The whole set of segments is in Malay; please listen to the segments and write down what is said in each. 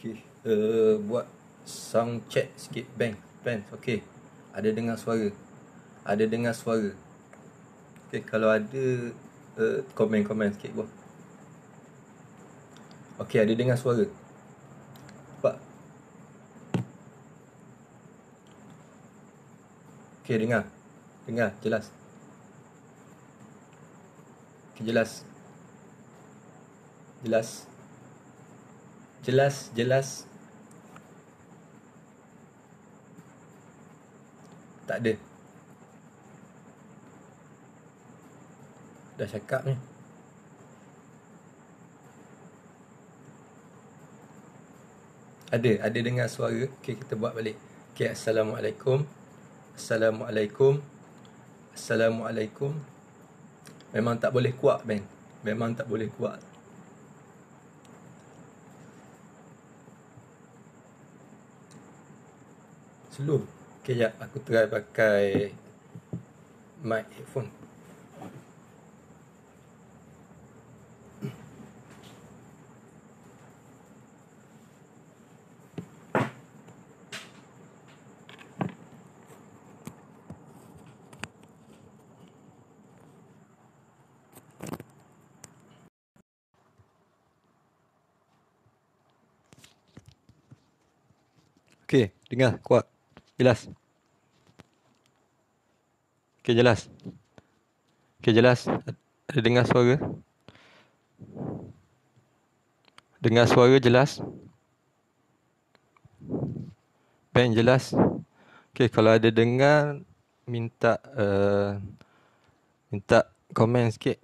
Okey, buat sound check sikit bang. Okey. Ada dengar suara. Okey, kalau ada komen-komen sikit buat. Okey, ada dengar suara. Pak. Okey, dengar. Jelas. Okey, jelas. Tak ada. Dah cakap ni. Ada dengar suara. Okey, kita buat balik. Okey, Assalamualaikum. Memang tak boleh kuat, bang. Slow. Okey, jap. Aku try pakai mic headphone. Okey, dengar kuat. Jelas. Okey, jelas. Ada dengar suara? Dengar suara jelas? Bang, jelas. Okey, kalau ada dengar, minta komen sikit.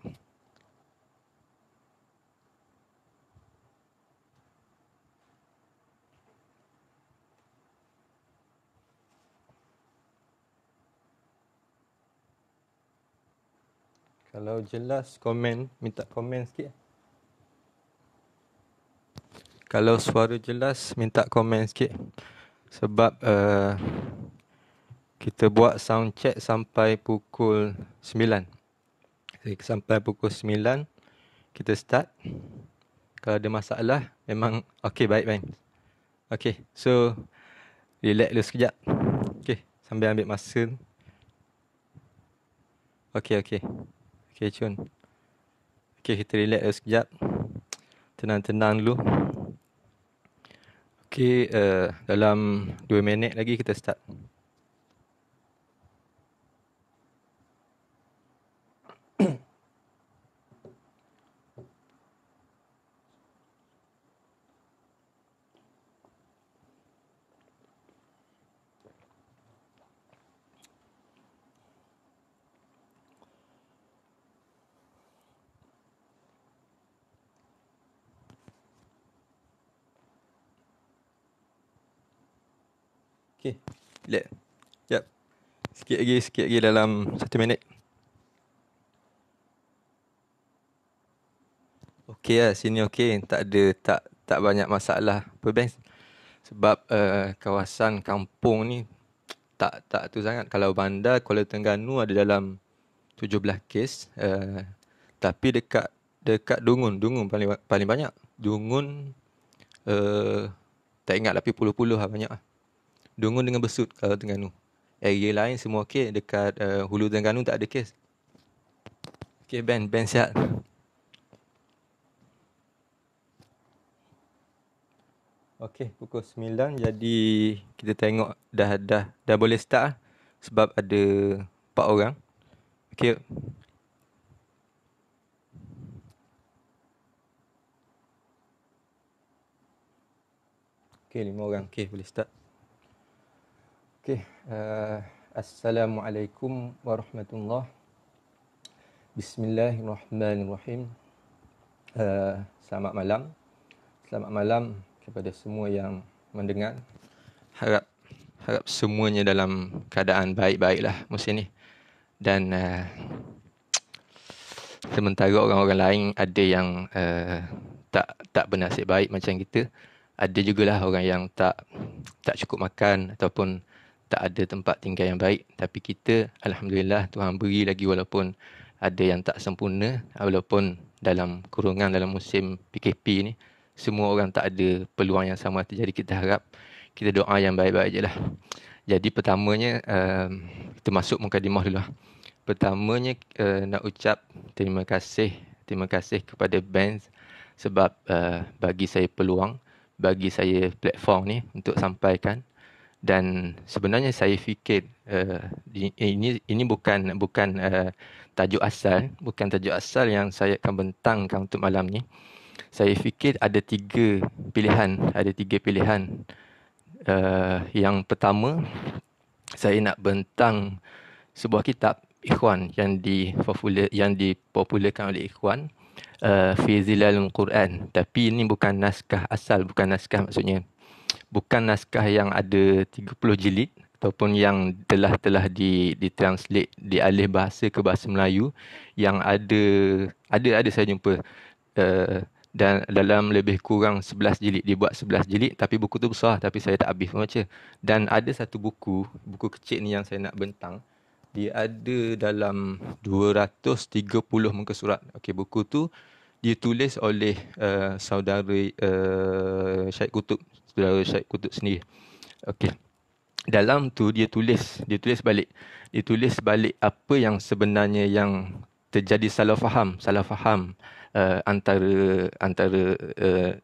Kalau jelas komen, minta komen sikit. Kalau suara jelas, minta komen sikit. Sebab kita buat sound check sampai pukul 9. Sampai pukul 9 kita start. Kalau ada masalah, memang okey, baik. Okey, so relax dulu sekejap. Okey, sambil ambil masa. Okey, cun. Okey, kita relax dulu sekejap. Tenang dulu. Okey, dalam 2 minit lagi kita start. Okey, relax. Sekejap. Sikit lagi dalam 1 minit. Okey lah, sini okey. Tak banyak masalah. Apa bang? Sebab kawasan kampung ni tak tu sangat. Kalau bandar Kuala Terengganu ada dalam 17 kes. Tapi dekat Dungun paling banyak. Dungun tak ingat tapi puluh-puluh lah banyak lah. Dungun dengan Besut kalau Terengganu. Area lain semua okey. Dekat Hulu Terengganu tak ada kes. Okey, Ben sihat. Okey, pukul 9 jadi kita tengok dah boleh start lah. Sebab ada 4 orang. Okey. Okey, 5 orang. Okey, boleh start. Okey, Assalamualaikum warahmatullahi. Bismillahirrahmanirrahim. Selamat malam kepada semua yang mendengar. Harap semuanya dalam keadaan baik-baiklah musim ni. Dan sementara orang-orang lain ada yang tak bernasib baik macam kita, ada jugalah orang yang tak cukup makan ataupun tak ada tempat tinggal yang baik. Tapi kita, alhamdulillah, Tuhan beri lagi walaupun ada yang tak sempurna, walaupun dalam kurungan dalam musim PKP ni. semua orang tak ada peluang yang sama. Jadi kita harap kita doa yang baik-baik je lah. Jadi pertamanya kita masuk mukadimah dulu lah. Pertamanya nak ucap terima kasih kepada Benz sebab bagi saya peluang, bagi saya platform ni untuk sampaikan. Dan sebenarnya saya fikir ini bukan tajuk asal, bukan tajuk asal yang saya akan bentangkan untuk malam ni. Saya fikir ada tiga pilihan. Yang pertama, saya nak bentang sebuah kitab Ikhwan yang dipopularkan oleh Ikhwan, fi Zilalul Quran. Tapi ini bukan naskah asal, bukan naskah maksudnya. Bukan naskah yang ada 30 jilid ataupun yang telah ditranslate, dialih bahasa ke bahasa Melayu, yang ada saya jumpa dan dalam lebih kurang 11 jilid, dibuat 11 jilid, tapi buku tu besar tapi saya tak habis membaca. Dan ada satu buku kecil ni yang saya nak bentang. Dia ada dalam 230 muka surat. Okey, buku tu ditulis oleh saudara Syed Qutb, saudara Syed Qutb sendiri. Okey. Dalam tu dia tulis balik apa yang sebenarnya yang terjadi salah faham antara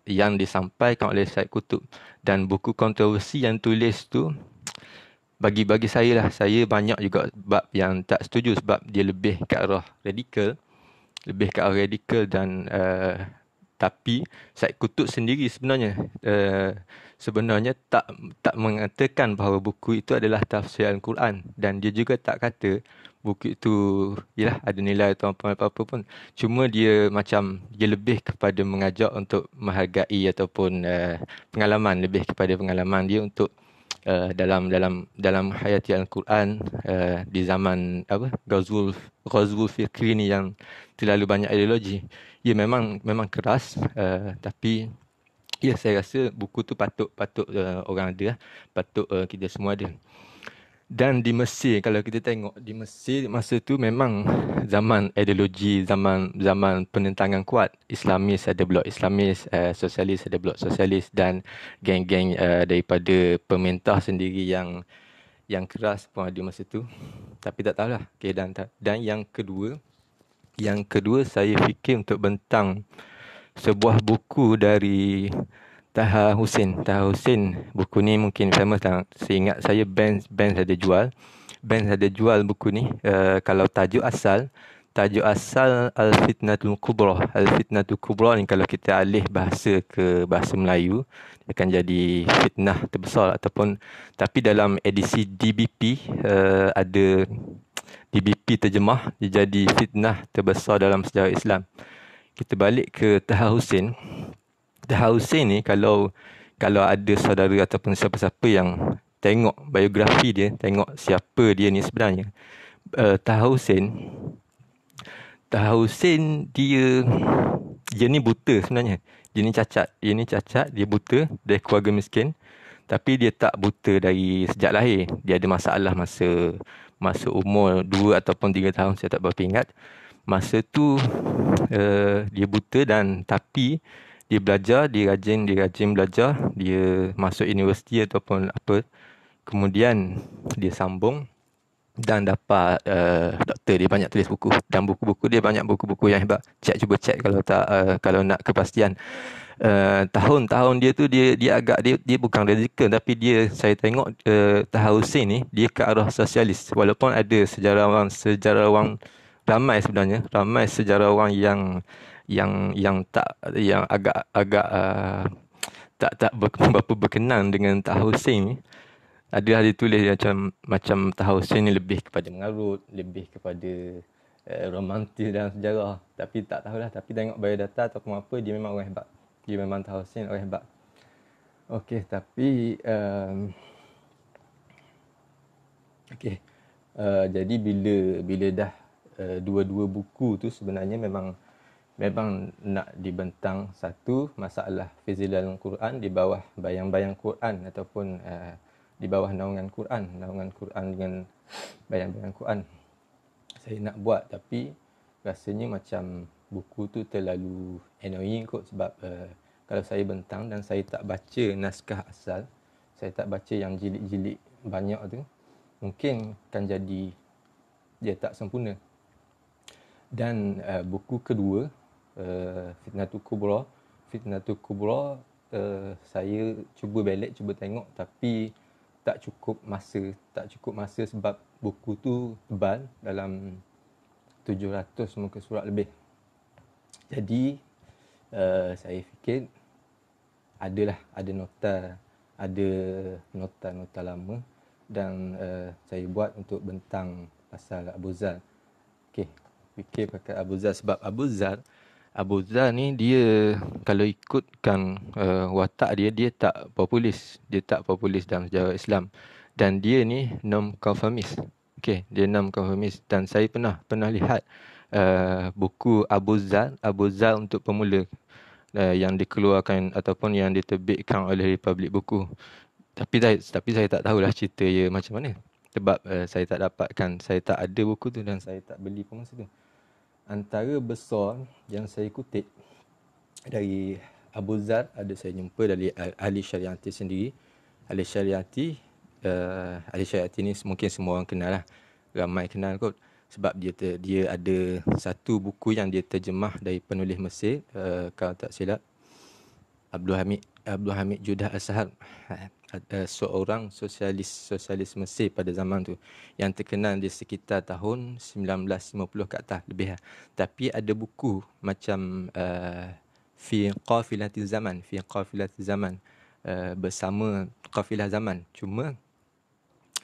yang disampaikan oleh Syed Qutb. Dan buku kontroversi yang tulis tu, bagi saya lah, saya banyak juga bab yang tak setuju sebab dia lebih ke arah radikal, dan tapi Syed Qutb sendiri sebenarnya tak mengatakan bahawa buku itu adalah tafsir Al-Quran, dan dia juga tak kata buku itu ialah ada nilai atau apa-apa pun. Cuma dia lebih kepada mengajak untuk menghargai ataupun lebih kepada pengalaman dia untuk dalam hayati Al-Quran di zaman Ghazwul Fikri ni yang terlalu banyak ideologi. Ya, memang keras, tapi ya, saya rasa buku tu patut orang ada, patut kita semua ada. Dan di Mesir, kalau kita tengok di Mesir masa tu memang zaman ideologi, zaman penentangan kuat. Islamis ada blok Islamis, sosialis ada blok sosialis, dan geng-geng daripada pemerintah sendiri yang keras pun ada masa tu. Tapi tak tahulah keadaan. Dan yang kedua saya fikir untuk bentang sebuah buku dari Taha Hussein. Buku ni mungkin famous lah. Seingat saya Benz ada jual buku ni. Kalau tajuk asal Al-Fitnatul Kubra ni kalau kita alih bahasa ke bahasa Melayu, dia akan jadi fitnah terbesar ataupun, tapi dalam edisi DBP ada DBP terjemah, dia jadi fitnah terbesar dalam sejarah Islam. Kita balik ke Taha Hussein ni, kalau ada saudara ataupun siapa-siapa yang tengok biografi dia, tengok siapa dia ni sebenarnya. Taha Hussein dia ni buta sebenarnya. Dia ni cacat, dia buta, dia keluarga miskin. Tapi dia tak buta dari sejak lahir. Dia ada masalah masa umur 2 ataupun 3 tahun, saya tak berapa ingat. Masa tu dia buta, dan tapi dia belajar, dia rajin belajar, dia masuk universiti ataupun apa. Kemudian dia sambung dan dapat doktor. Dia banyak tulis buku, dan buku-buku dia banyak buku-buku yang hebat. Cuba cek kalau nak kepastian. Tahun-tahun dia tu dia bukan radikal, tapi saya tengok Taha Hussein ni dia ke arah sosialis. Walaupun ada sejarawan ramai sejarawan yang agak tak berapa berkenan dengan Taha Hussein ni. Ada ditulis macam Taha Hussein ni lebih kepada mengarut, lebih kepada romantis dalam sejarah. Tapi tak tahulah, tapi tengok biodata ataupun apa, dia memang orang hebat. Dia memang Taha Hussein orang hebat. Okey, tapi jadi bila dah dua-dua buku tu sebenarnya memang nak dibentang satu masalah Fizilalul Quran di bawah bayang-bayang Quran ataupun di bawah naungan Quran dengan bayang-bayang Quran. Saya nak buat, tapi rasanya macam buku tu terlalu annoying kot, sebab kalau saya bentang dan saya tak baca naskah asal, saya tak baca yang jilid-jilid banyak tu, mungkin akan jadi dia tak sempurna. Dan buku kedua, Fitnatul Kubra, saya cuba balik, cuba tengok, tapi tak cukup masa sebab buku tu tebal, dalam 700 muka surat lebih. Jadi saya fikir ada nota lama dan saya buat untuk bentang pasal Abu Zar. Okey, fikir pakai Abu Zar sebab Abu Zar ni dia kalau ikutkan watak dia tak populis. Dia tak populis dalam sejarah Islam. Dan dia ni non-conformist. Okey, dia non-conformist dan saya pernah lihat buku Abu Zar untuk pemula yang dikeluarkan ataupun yang diterbitkan oleh Republik Buku. Tapi saya tak tahulah cerita dia macam mana. Sebab saya tak ada buku tu dan saya tak beli pun masa tu. Antara besar yang saya kutip dari Abu Zar ada saya jumpa dari Ali Syariati sendiri. Ali Syariati ni mungkin semua orang kenal lah. Ramai kenal kot. Sebab dia ada satu buku yang dia terjemah dari penulis Mesir, kalau tak silap, Abdul Hamid Judah As-Sahab, seorang sosialis Mesir pada zaman tu yang terkenal di sekitar tahun 1950 ke atas lebih. Tapi ada buku macam Fi Qafilati Zaman, bersama Qafilah Zaman. Cuma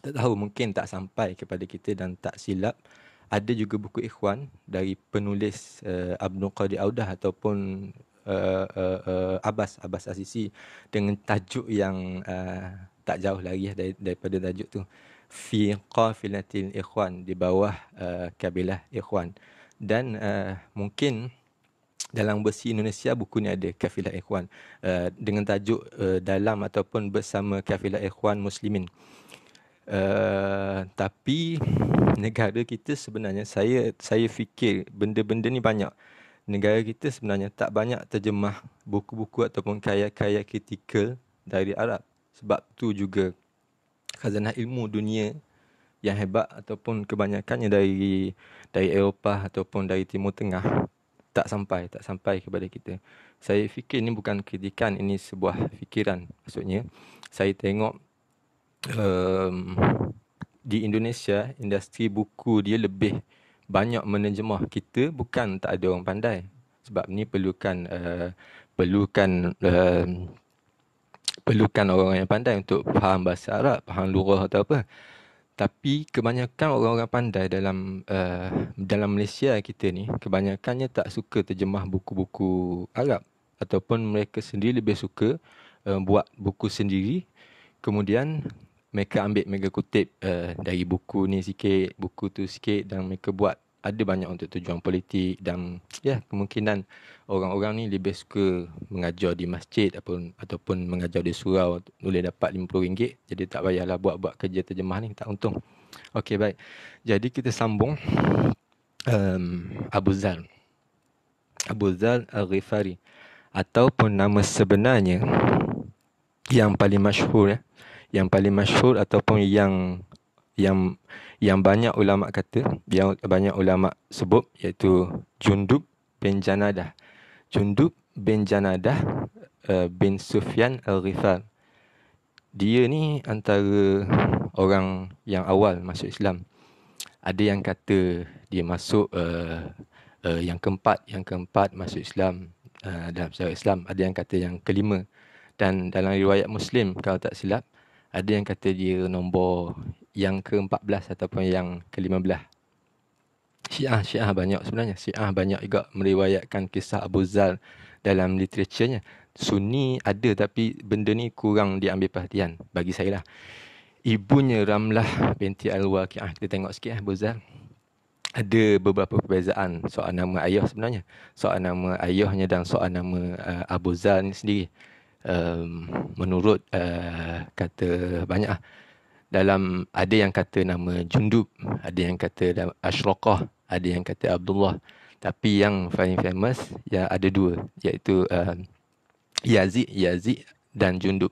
tak tahu, mungkin tak sampai kepada kita dan tak silap. Ada juga buku Ikhwan dari penulis Abdul Qadir Audah ataupun Abbas Asisi dengan tajuk yang tak jauh lagi daripada tajuk tu, Fi Qafilatil Ikhwan, di bawah kabilah Ikhwan. Dan mungkin dalam versi Indonesia buku ni ada Kafilah Ikhwan dengan tajuk dalam ataupun bersama Kafilah Ikhwan Muslimin. Tapi negara kita sebenarnya, saya fikir benda-benda ni banyak. Negara kita sebenarnya tak banyak terjemah buku-buku ataupun karya-karya kritikal dari Arab. Sebab tu juga khazanah ilmu dunia yang hebat ataupun kebanyakannya dari Eropah ataupun dari Timur Tengah tak sampai kepada kita. Saya fikir ini bukan kritikan, ini sebuah fikiran. Maksudnya saya tengok di Indonesia, industri buku dia lebih banyak menerjemah. Kita bukan tak ada orang pandai. Sebab ni perlukan orang yang pandai untuk faham bahasa Arab, faham lugah atau apa. Tapi kebanyakan orang-orang pandai dalam Malaysia kita ni, kebanyakannya tak suka terjemah buku-buku Arab. Ataupun mereka sendiri lebih suka buat buku sendiri. Kemudian mereka kutip dari buku ni sikit, buku tu sikit, dan mereka buat. Ada banyak untuk tujuan politik dan kemungkinan orang-orang ni lebih suka mengajar di masjid ataupun mengajar di surau, boleh dapat RM50. Jadi tak payahlah buat kerja terjemah ni, tak untung. Okey, baik. Jadi kita sambung Abu Zar Al-Ghifari, ataupun nama sebenarnya yang paling masyhur ataupun yang banyak ulama kata, yang banyak ulama sebut, iaitu Jundub bin Janadah bin Sufyan Al-Ghifar. Dia ni antara orang yang awal masuk Islam. Ada yang kata dia masuk yang keempat masuk Islam dalam sejarah Islam. Ada yang kata yang kelima. Dan dalam riwayat Muslim, kalau tak silap, ada yang kata dia nombor yang ke-14 ataupun yang ke-15. Syiah banyak sebenarnya. Syiah banyak juga meriwayatkan kisah Abu Zar dalam literaturnya. Sunni ada, tapi benda ni kurang diambil perhatian bagi saya lah. Ibunya Ramlah binti Al-Waqi'ah. Kita tengok sikit Abu Zar. Ada beberapa perbezaan soal nama ayah sebenarnya. Soal nama ayahnya dan soal nama Abu Zar ni sendiri. Menurut kata banyak, dalam ada yang kata nama Jundub, ada yang kata Ashraqah, ada yang kata Abdullah. Tapi yang paling famous ya ada dua, iaitu Yazid dan Jundub.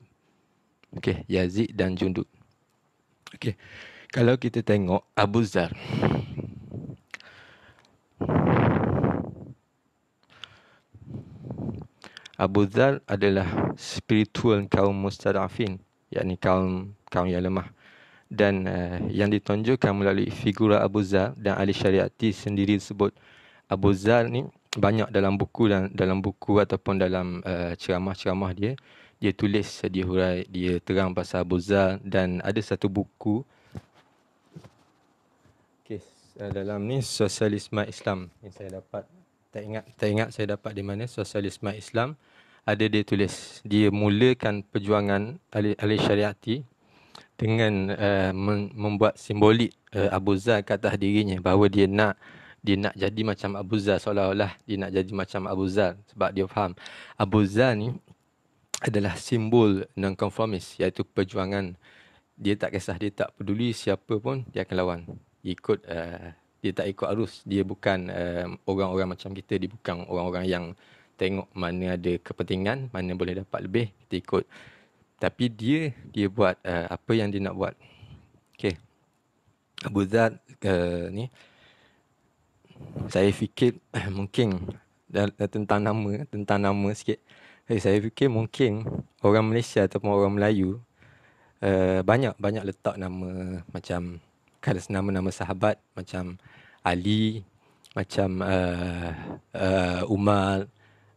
Okey, Yazid dan Jundub. Okey. Kalau kita tengok Abu Zar. Abu Zar adalah spiritual kaum mustadafin, yakni kaum yang lemah. Dan yang ditonjolkan melalui figura Abu Zar dan ahli syariati sendiri sebut Abu Zar ni banyak dalam buku ataupun dalam ceramah-ceramah dia tulis, dia hurai, dia terang pasal Abu Zar. Dan ada satu buku dalam ni Sosialisme Islam yang saya dapat, tak ingat saya dapat di mana. Sosialisme Islam ada dia tulis, dia mulakan perjuangan ahli syariati dengan membuat simbolik Abu Zar ke atas dirinya, bahawa dia nak jadi macam Abu Zar, seolah-olah dia nak jadi macam Abu Zar. Sebab dia faham Abu Zar ni adalah simbol non-konformis, iaitu perjuangan. Dia tak kisah, dia tak peduli siapa pun dia akan lawan. Dia tak ikut arus. Dia bukan orang-orang macam kita. Dia bukan orang-orang yang tengok mana ada kepentingan, mana boleh dapat lebih, kita ikut. Tapi dia buat apa yang dia nak buat. Okey. Abu Zar ni saya fikir mungkin tentang nama sikit. Saya fikir mungkin orang Malaysia ataupun orang Melayu banyak letak nama macam kalau nama sahabat macam Ali, macam Umar,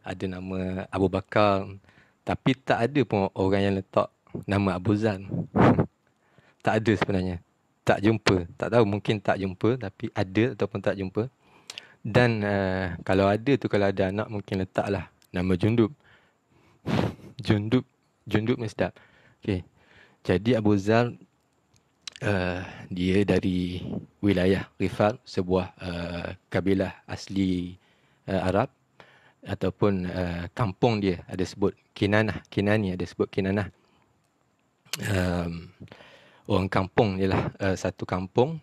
ada nama Abu Bakar, tapi tak ada pun orang yang letak nama Abu Zar. Tak ada sebenarnya. Tak jumpa. Tak tahu, mungkin tak jumpa, tapi ada ataupun tak jumpa. Dan kalau ada anak mungkin letaklah nama Jundub. Jundub ni sedap. Okey. Jadi Abu Zar dia dari wilayah Rifat, sebuah kabilah asli Arab, ataupun kampung dia ada sebut Kinani ada sebut Kinanah. Orang kampung ialah satu kampung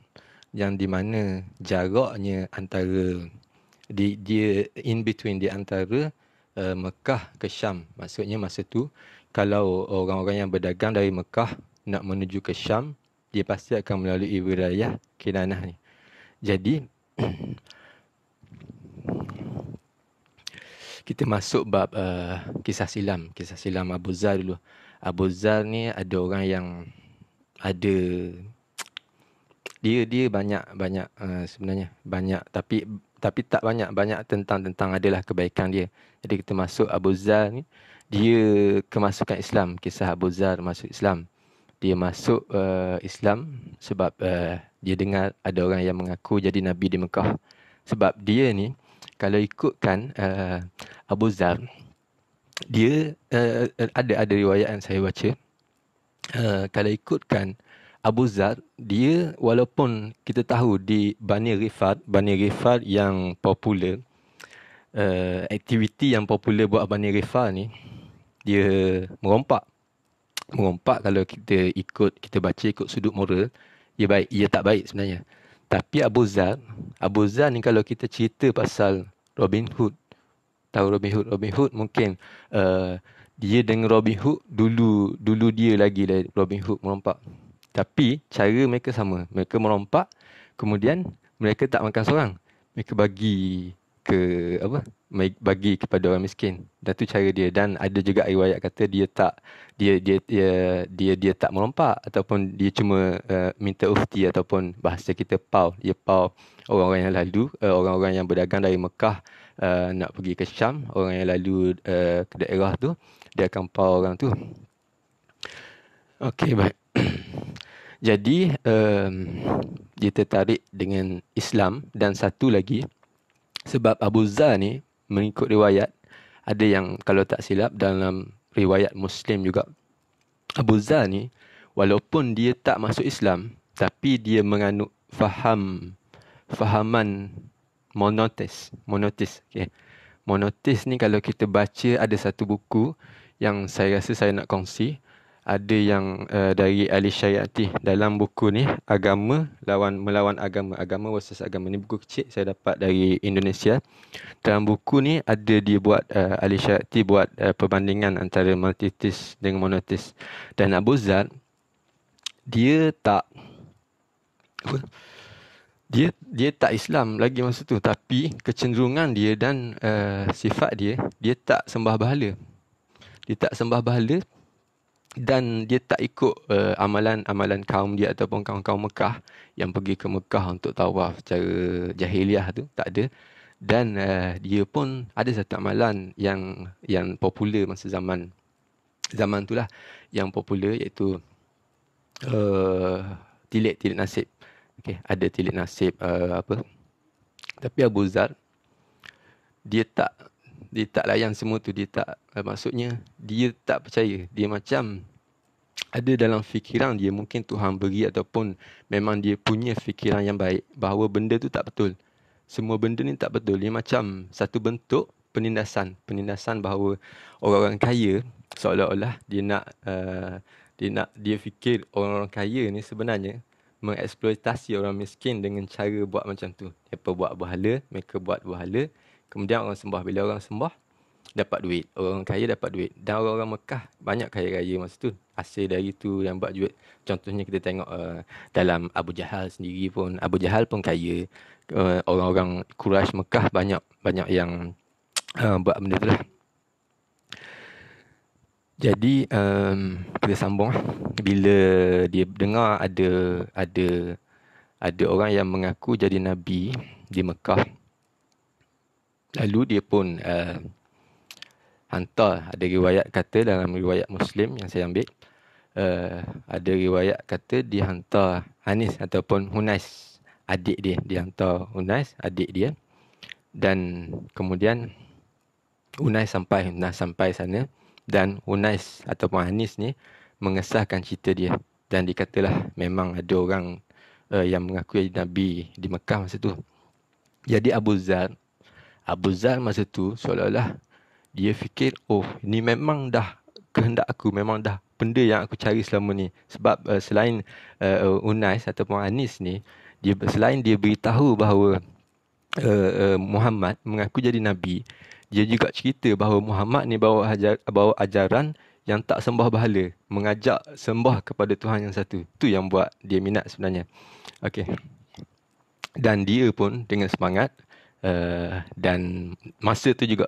yang di mana jaraknya antara dia in between di antara Mekah ke Syam. Maksudnya masa tu kalau orang-orang yang berdagang dari Mekah nak menuju ke Syam, dia pasti akan melalui wilayah Kinanah ni. Jadi kita masuk bab kisah silam Abu Zar dulu. Abu Zar ni ada orang yang ada dia banyak sebenarnya banyak, tapi tak banyak tentang adalah kebaikan dia. Jadi kita masuk Abu Zar ni, dia kemasukan Islam. Kisah Abu Zar masuk Islam. Dia masuk Islam sebab dia dengar ada orang yang mengaku jadi Nabi di Mekah. Sebab dia ni, kalau ikutkan Abu Zar, dia ada riwayat yang saya baca. Kalau ikutkan Abu Zar, dia walaupun kita tahu di Bani Rifat yang popular, aktiviti yang popular buat Bani Rifat ni, dia merompak. Kalau kita baca ikut sudut moral, ia tak baik sebenarnya. Tapi Abu Zar ni, kalau kita cerita pasal Robin Hood, tahu Robin Hood mungkin dia dengan Robin Hood dulu dia lagi lah Robin Hood merompak. Tapi cara mereka sama. Mereka merompak, kemudian mereka tak makan seorang. Mereka bagi kepada orang miskin. Dan tu cara dia. Dan ada juga riwayat kata dia tak merompak, ataupun dia cuma minta ufti, ataupun bahasa kita pau. Dia pau orang-orang yang lalu, orang-orang yang berdagang dari Mekah nak pergi ke Syam, orang yang lalu ke daerah tu, dia akan pau orang tu. Okey, baik. Jadi dia tertarik dengan Islam. Dan satu lagi, sebab Abu Zar ni mengikut riwayat, ada yang kalau tak silap dalam riwayat Muslim juga, Abu Zar ni walaupun dia tak masuk Islam, tapi dia menganut fahaman monoteis. Okay. Monoteis ni kalau kita baca, ada satu buku yang saya rasa saya nak kongsi. ada yang dari Ali Syariati dalam buku ni, Agama Melawan Agama, Agama versus Agama. Ni buku kecil saya dapat dari Indonesia. Dalam buku ni ada dia buat Ali Syariati buat perbandingan antara multitheist dengan monotheist. Dan Abu Zar dia tak apa, dia tak Islam lagi masa tu, tapi kecenderungan dia dan sifat dia tak sembah berhala. Dia tak sembah berhala dan dia tak ikut amalan-amalan kaum dia ataupun kaum-kaum Mekah yang pergi ke Mekah untuk tawaf secara jahiliah tu, tak ada. Dan dia pun ada satu amalan yang popular masa zaman tu lah, yang popular, iaitu tilik nasib. Okey, ada tilik nasib apa. Tapi Abu Zar dia tak layan semua tu. Dia tak maksudnya dia tak percaya. Dia macam ada dalam fikiran dia, mungkin Tuhan beri ataupun memang dia punya fikiran yang baik, bahawa benda tu tak betul. Semua benda ni tak betul. Dia macam satu bentuk penindasan bahawa orang-orang kaya seolah-olah dia fikir orang-orang kaya ni sebenarnya mengeksploitasi orang miskin dengan cara buat macam tu. Mereka buat berhala, kemudian orang sembah. Bila orang sembah, dapat duit. Orang kaya dapat duit. Dan orang-orang Mekah banyak kaya-kaya masa tu. Hasil dari tu yang buat duit. Contohnya kita tengok dalam Abu Jahal sendiri pun. Abu Jahal pun kaya. Orang-orang Quraisy Mekah banyak yang buat benda tu lah. Jadi kita sambung. Bila dia dengar ada orang yang mengaku jadi Nabi di Mekah, lalu dia pun hantar. Ada riwayat kata dalam riwayat Muslim yang saya ambil, ada riwayat kata dia hantar Anis ataupun Hunais, adik dia. Dia hantar Hunais, adik dia. Dan kemudian Hunais sampai sana. Dan Hunais ataupun Anis ni mengesahkan cerita dia. Dan dikatalah memang ada orang yang mengaku jadi Nabi di Mekah masa tu. Jadi Abu Zar masa tu seolah-olah dia fikir, oh, ini memang dah kehendak aku, memang dah benda yang aku cari selama ni. Sebab selain Unais ataupun Anis ni, selain dia beritahu bahawa Muhammad mengaku jadi Nabi, dia juga cerita bahawa Muhammad ni bawa ajaran yang tak sembah berhala, mengajak sembah kepada Tuhan yang satu. Tu yang buat dia minat sebenarnya. Okey. Dan dia pun dengan semangat, dan masa tu juga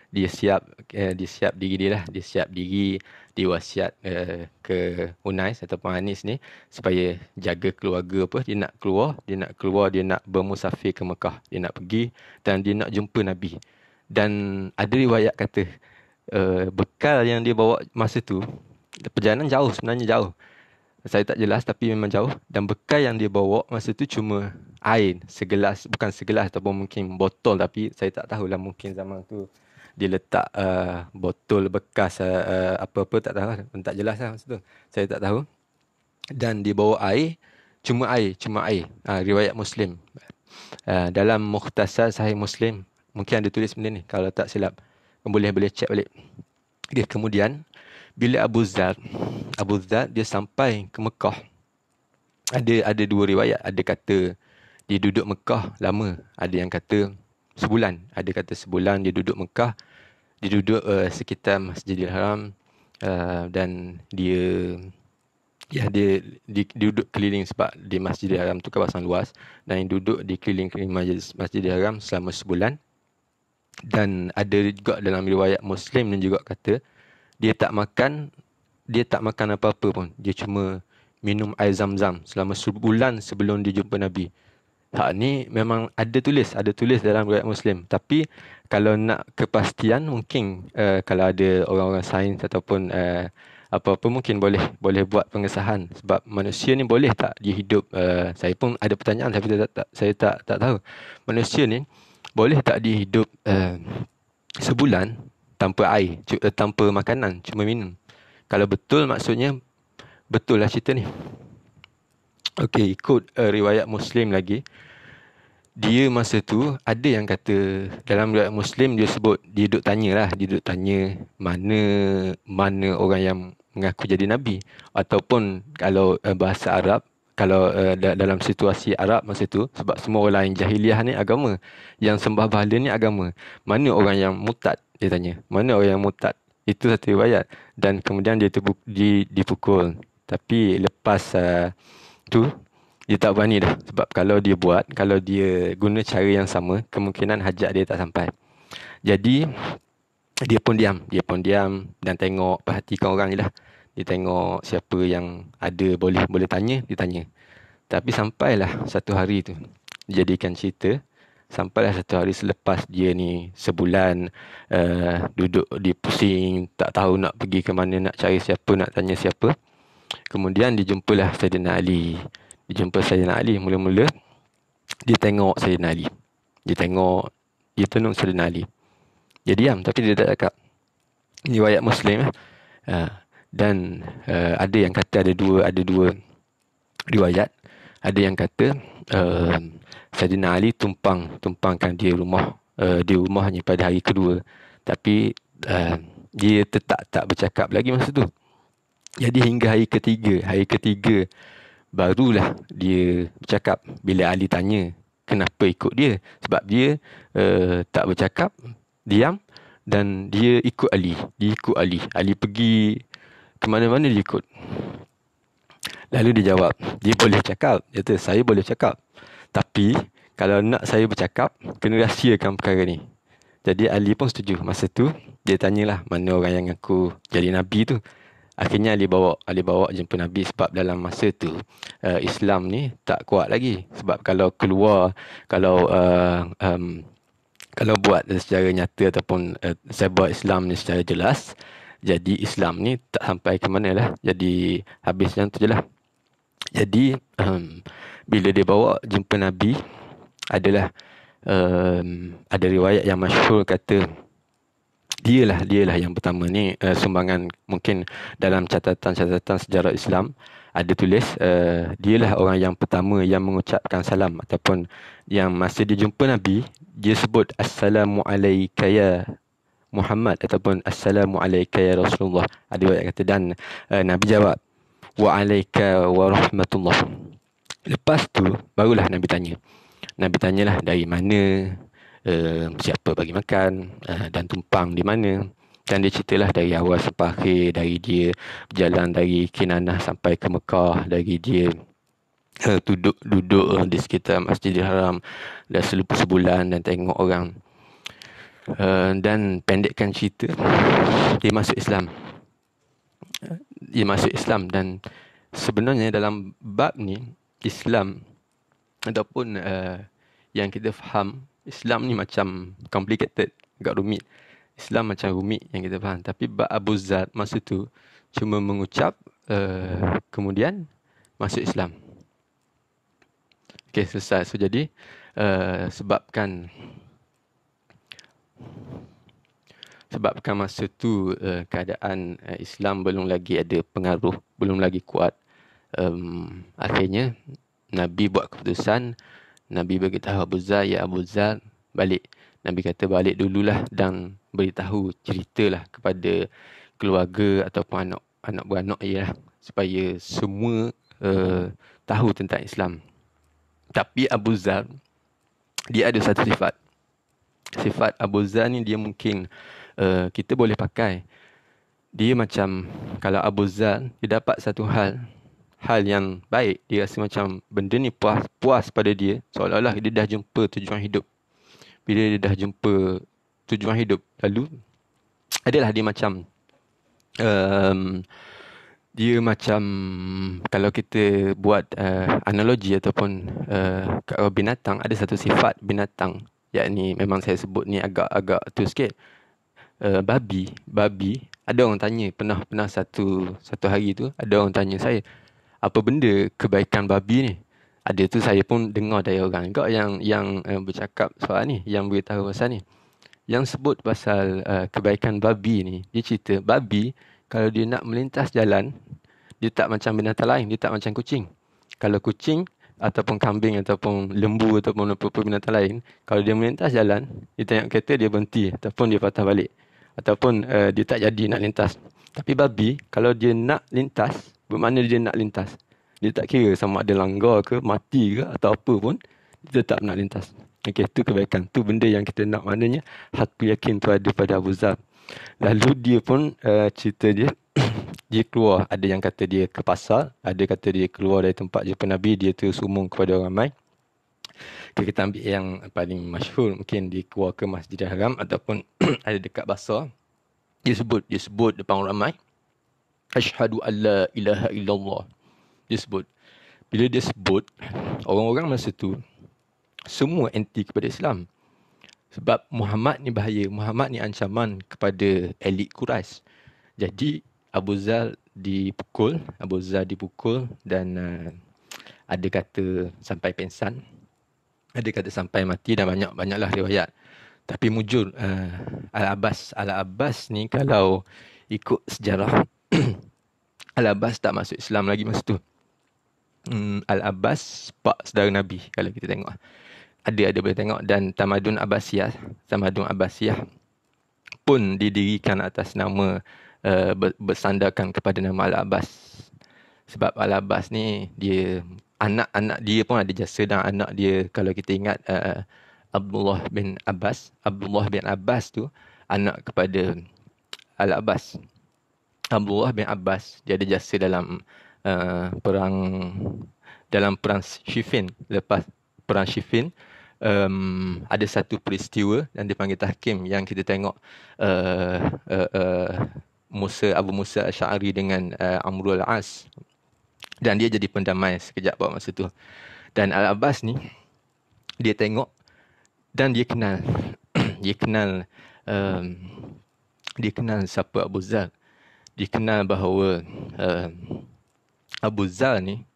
dia siap diri dia lah. Dia siap diri, dia wasiat ke Unais ataupun Anis ni supaya jaga keluarga apa. Dia nak keluar, dia nak bermusafir ke Mekah. Dia nak pergi dan dia nak jumpa Nabi. Dan ada riwayat kata bekal yang dia bawa masa tu, perjalanan jauh, sebenarnya jauh. Saya tak jelas tapi memang jauh. Dan bekal yang dia bawa masa tu cuma air segelas, bukan segelas ataupun mungkin botol, tapi saya tak tahulah, mungkin zaman tu dia letak botol bekas apa-apa, tak tahu, tak jelas lah masa tu. Saya tak tahu. Dan dia bawa air, cuma air. Riwayat Muslim. Dalam Mukhtasar Sahih Muslim mungkin ada tulis benda ni, kalau tak silap. Boleh check balik. Okay, kemudian bila Abu Zar dia sampai ke Mekah, ada dua riwayat. Ada kata dia duduk Mekah lama, ada yang kata sebulan. Ada kata sebulan dia duduk Mekah. Dia duduk sekitar Masjidil Haram, dan dia duduk keliling, sebab di Masjidil Haram tu kawasan luas, dan dia duduk di keliling-keliling Masjidil Haram selama sebulan. Dan ada juga dalam riwayat Muslim dan juga kata dia tak makan apa-apa pun. Dia cuma minum air Zam-Zam selama sebulan sebelum dia jumpa Nabi. Hak ni memang ada tulis dalam riwayat Muslim. Tapi kalau nak kepastian, mungkin kalau ada orang-orang sains ataupun apa-apa, mungkin boleh buat pengesahan. Sebab manusia ni boleh tak dia hidup, saya pun ada pertanyaan tapi saya tak tahu. Manusia ni boleh tak dia hidup sebulan tanpa air, tanpa makanan, cuma minum? Kalau betul, maksudnya betul lah cerita ni. Okey, ikut riwayat Muslim lagi, dia masa tu ada yang kata, dalam riwayat Muslim dia sebut, dia duduk tanya mana orang yang mengaku jadi nabi. Ataupun kalau bahasa Arab, kalau dalam situasi Arab masa tu, sebab semua orang lain jahiliah ni agama, yang sembah berhala ni agama. Mana orang yang murtad? Dia tanya. Mana orang yang murtad? Itu satu riwayat. Dan kemudian dia dipukul. Tapi lepas tu, dia tak berani dah. Sebab kalau dia guna cara yang sama, kemungkinan hajat dia tak sampai. Jadi, dia pun diam dan tengok, perhatikan orang je lah. Dia tengok siapa yang ada boleh tanya, dia tanya. Tapi sampailah satu hari tu, dijadikan cerita. Sampailah satu hari selepas dia ni sebulan duduk di pusing, tak tahu nak pergi ke mana, nak cari siapa, nak tanya siapa. Kemudian dijumpalah Sayyidina Ali. Mula-mula dia tengok Sayyidina Ali. Dia tenung Sayyidina Ali. Dia diam tapi dia tak cakap. Ini riwayat Muslim. Dan ada yang kata ada dua riwayat. Ada yang kata Sayyidina Ali tumpangkan dia di rumahnya pada hari kedua. Tapi dia tetap tak bercakap lagi masa tu. Jadi hingga hari ketiga barulah dia bercakap. Bila Ali tanya kenapa ikut dia, sebab dia tak bercakap, diam, dan dia ikut Ali. Ali pergi ke mana-mana dia ikut. Lalu dia jawab, dia boleh cakap. Dia kata, saya boleh cakap. Tapi kalau nak saya bercakap, kena rahsiakan perkara ni. Jadi Ali pun setuju. Masa tu dia tanyalah mana orang yang ngaku jadi Nabi tu. Akhirnya Ali bawa jumpa Nabi, sebab dalam masa tu Islam ni tak kuat lagi. Sebab kalau buat secara nyata ataupun saya buat Islam ni secara jelas, jadi Islam ni tak sampai ke mana lah. Jadi habis macam tu je lah. Jadi bila dia bawa jumpa Nabi, ada riwayat yang masyhur kata dialah yang pertama ni. Sumbangan mungkin dalam catatan sejarah Islam ada tulis dialah orang yang pertama yang mengucapkan salam, ataupun yang masa dia jumpa Nabi, dia sebut assalamu alayka ya Muhammad ataupun assalamu alayka ya Rasulullah. Ada riwayat kata, dan Nabi jawab wa alayka wa rahmatullah. Lepas tu barulah Nabi tanyalah dari mana, siapa bagi makan, dan tumpang di mana. Dan dia ceritalah dari awal sampai akhir, dari dia berjalan dari Kinanah sampai ke Mekah, dari dia duduk di sekitar Masjidil Haram dah sebulan dan tengok orang. Dan pendekkan cerita, dia masuk Islam. Dan sebenarnya dalam bab ni, Islam ataupun yang kita faham, Islam ni macam complicated, agak rumit. Islam macam rumit yang kita faham. Tapi bab Abu Zar masa tu cuma mengucap, kemudian masuk Islam. Okey, selesai. So jadi sebabkan masa tu keadaan Islam belum lagi ada pengaruh, belum lagi kuat. Akhirnya Nabi buat keputusan. Nabi beritahu Abu Zar, ya Abu Zar, balik. Nabi kata balik dululah dan beritahu, ceritalah kepada keluarga ataupun anak beranak dia, supaya semua tahu tentang Islam. Tapi Abu Zar, dia ada satu sifat. Sifat Abu Zar ni dia mungkin kita boleh pakai. Dia macam, kalau Abu Zar dia dapat satu hal yang baik, dia rasa macam benda ni puas pada dia, seolah-olah dia dah jumpa tujuan hidup. Bila dia dah jumpa tujuan hidup, lalu adalah dia macam kalau kita buat analogi ataupun kalau binatang, ada satu sifat binatang, yakni memang saya sebut ni agak tu sikit. Babi, ada orang tanya, pernah satu hari tu ada orang tanya saya, apa benda kebaikan babi ni? Ada tu saya pun dengar dari orang juga yang bercakap soal ni, yang beritahu pasal ni. Yang sebut pasal kebaikan babi ni, dia cerita babi kalau dia nak melintas jalan, dia tak macam binatang lain, dia tak macam kucing. Kalau kucing ataupun kambing ataupun lembu ataupun apa binatang lain, kalau dia melintas jalan, dia tengok kereta dia berhenti ataupun dia patah balik. ataupun dia tak jadi nak lintas. Tapi babi, kalau dia nak lintas, bermakna dia nak lintas. Dia tak kira sama ada langgar ke, mati ke atau apa pun, dia tetap nak lintas. Okey, tu kebaikan. Tu benda yang kita nak. Maknanya, hakul yakin tu ada pada Abu Zar. Lalu dia pun cerita dia, dia keluar. Ada yang kata dia ke pasar, ada kata dia keluar dari tempat jumpa Nabi, dia terus umum kepada orang ramai. Kita ambil yang paling masyhur, mungkin dia keluar ke Masjidil Haram ataupun ada dekat Basra. Dia sebut depan orang ramai, asyhadu an la ilaha illallah. Dia sebut. Bila dia sebut, orang-orang masa tu semua anti kepada Islam. Sebab Muhammad ni bahaya. Muhammad ni ancaman kepada elit Quraisy. Jadi Abu Zar dipukul dan ada kata sampai pingsan. Ada kata sampai mati dan banyaklah riwayat. Tapi mujur Al-Abbas ni kalau ikut sejarah Al-Abbas tak masuk Islam lagi masa tu. Al-Abbas pak saudara Nabi kalau kita tengok. Ada boleh tengok. Dan Tamadun Abbasiyah pun didirikan atas nama bersandarkan kepada nama Al-Abbas. Sebab Al-Abbas ni dia anak-anak dia pun ada jasa, dan anak dia kalau kita ingat Abdullah bin Abbas tu anak kepada Al-Abbas. Abdullah bin Abbas dia ada jasa dalam perang Siffin. Lepas perang Siffin ada satu peristiwa yang dipanggil tahkim yang kita tengok Abu Musa Asy'ari dengan Amrul As, dan dia jadi pendamai sekejap pada masa tu. Dan Al-Abbas ni dia tengok dan dia kenal dia kenal siapa Abu Zar. Dia kenal bahawa Abu Zar ni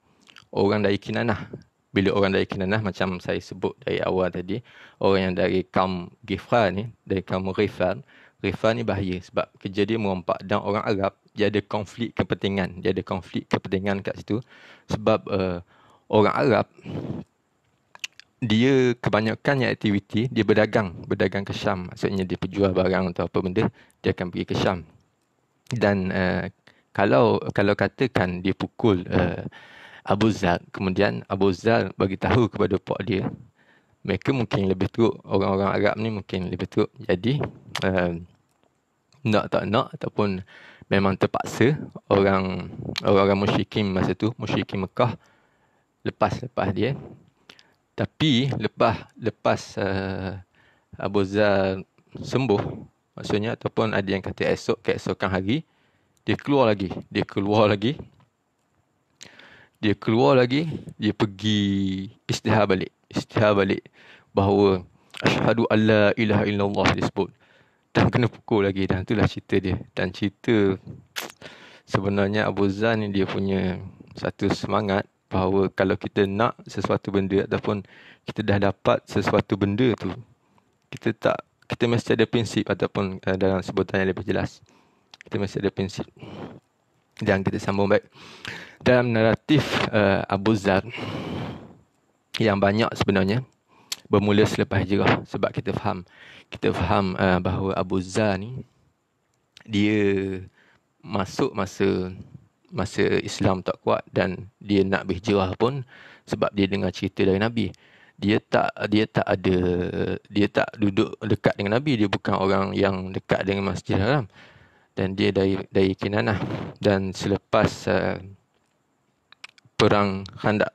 orang dari Kinanah. Bila orang dari Kinanah, macam saya sebut dari awal tadi, orang yang dari kaum Ghifar ni, dari kaum Ghifar ni bahaya sebab kerja dia merompak. Dan orang Arab, dia ada konflik kepentingan. Kat situ. Sebab orang Arab, dia kebanyakannya aktiviti, dia berdagang ke Syam. Maksudnya dia perjual barang atau apa benda, dia akan pergi ke Syam. Dan kalau katakan dia pukul Abu Zar, kemudian Abu Zar bagi tahu kepada pak dia, mereka mungkin lebih teruk. Orang-orang Arab ni mungkin lebih teruk. Jadi nak tak nak ataupun memang terpaksa orang musyrikin masa tu, musyrikin Mekah lepas dia. Tapi lepas Abu Zar sembuh, maksudnya, ataupun ada yang kata keesokan hari, dia keluar lagi. Dia pergi istihar balik bahawa asyhadu an la ilaha illallah disebut. Dan kena pukul lagi. Dan itulah cerita dia. Dan cerita sebenarnya Abu Zar ni dia punya satu semangat bahawa kalau kita nak sesuatu benda ataupun kita dah dapat sesuatu benda tu, kita mesti ada prinsip, ataupun dalam sebutan yang lebih jelas, kita mesti ada prinsip. Dan kita sambung baik. Dalam naratif Abu Zar yang banyak sebenarnya bermula selepas hijrah. Sebab kita faham bahawa Abu Zar ni dia masuk masa Islam tak kuat, dan dia nak berhijrah pun sebab dia dengar cerita dari Nabi. Dia tak duduk dekat dengan Nabi. Dia bukan orang yang dekat dengan Masjidil Haram. Dan dia dari Kinanah. Dan selepas perang Khandaq,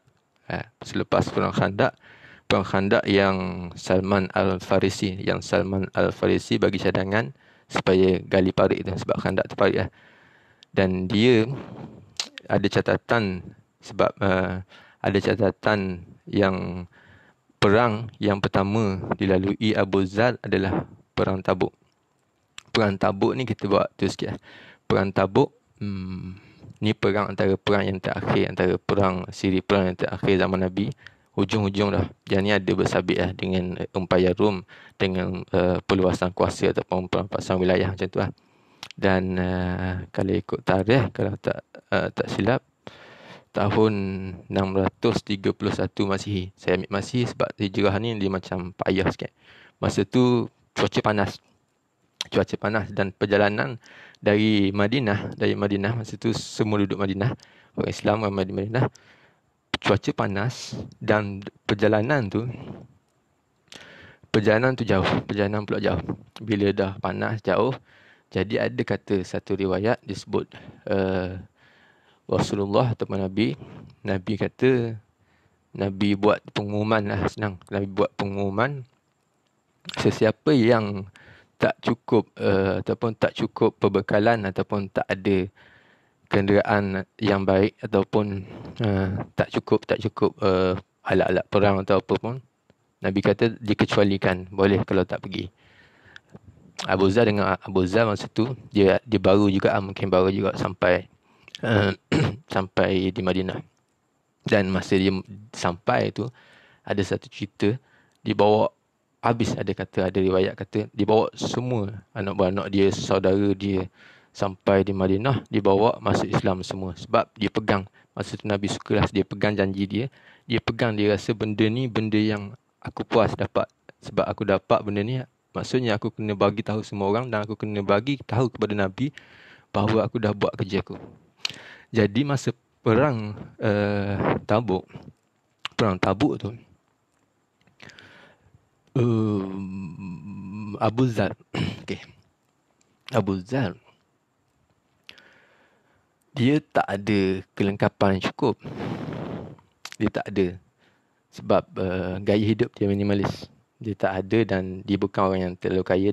perang Khandaq yang Salman Al-Farisi bagi cadangan supaya gali parit tu, sebab Khandaq tu parit lah. Dan dia ada catatan, sebab ada catatan yang perang yang pertama dilalui Abu Zar adalah perang Tabuk. Perang Tabuk ni kita buat tu sikit lah. Perang Tabuk ni antara perang yang terakhir, antara siri perang yang terakhir zaman Nabi. Hujung-hujung dah. Yang ni ada bersabit lah dengan Empayar Rom, dengan perluasan kuasa ataupun perampasan wilayah macam tu lah. Dan kalau ikut tarikh, kalau tak silap, tahun 631 Masihi. Saya ambil Masihi sebab hijrah ni dia macam payah sikit. Masa tu cuaca panas. cuaca panas, dan perjalanan dari Madinah masa tu semua duduk Madinah, orang Islam ramai di Madinah, cuaca panas, dan perjalanan tu jauh, perjalanan pula jauh. Bila dah panas jauh, jadi ada kata satu riwayat disebut Rasulullah ataupun Nabi kata, Nabi buat pengumuman lah, senang. Nabi buat pengumuman, sesiapa yang tak cukup ataupun tak cukup perbekalan ataupun tak ada kenderaan yang baik ataupun tak cukup alat-alat perang atau apa pun, Nabi kata dikecualikan, boleh kalau tak pergi. Abu Zar masa tu dia baru juga, mungkin baru juga sampai sampai di Madinah. Dan masa dia sampai tu, ada satu cerita, dibawa habis, ada riwayat kata dibawa semua anak beranak dia, saudara dia, sampai di Madinah, dibawa masuk Islam semua. Sebab dia pegang, masa tu Nabi sukalah, dia pegang janji dia pegang, dia rasa benda ni benda yang aku puas dapat. Sebab aku dapat benda ni, maksudnya aku kena bagi tahu semua orang, dan aku kena bagi tahu kepada Nabi bahawa aku dah buat kerja aku. Jadi masa perang Tabuk tu, Abu Zar Abu Zar dia tak ada kelengkapan yang cukup. Dia tak ada. Sebab gaya hidup dia minimalis. Dia tak ada, dan dia bukan orang yang terlalu kaya,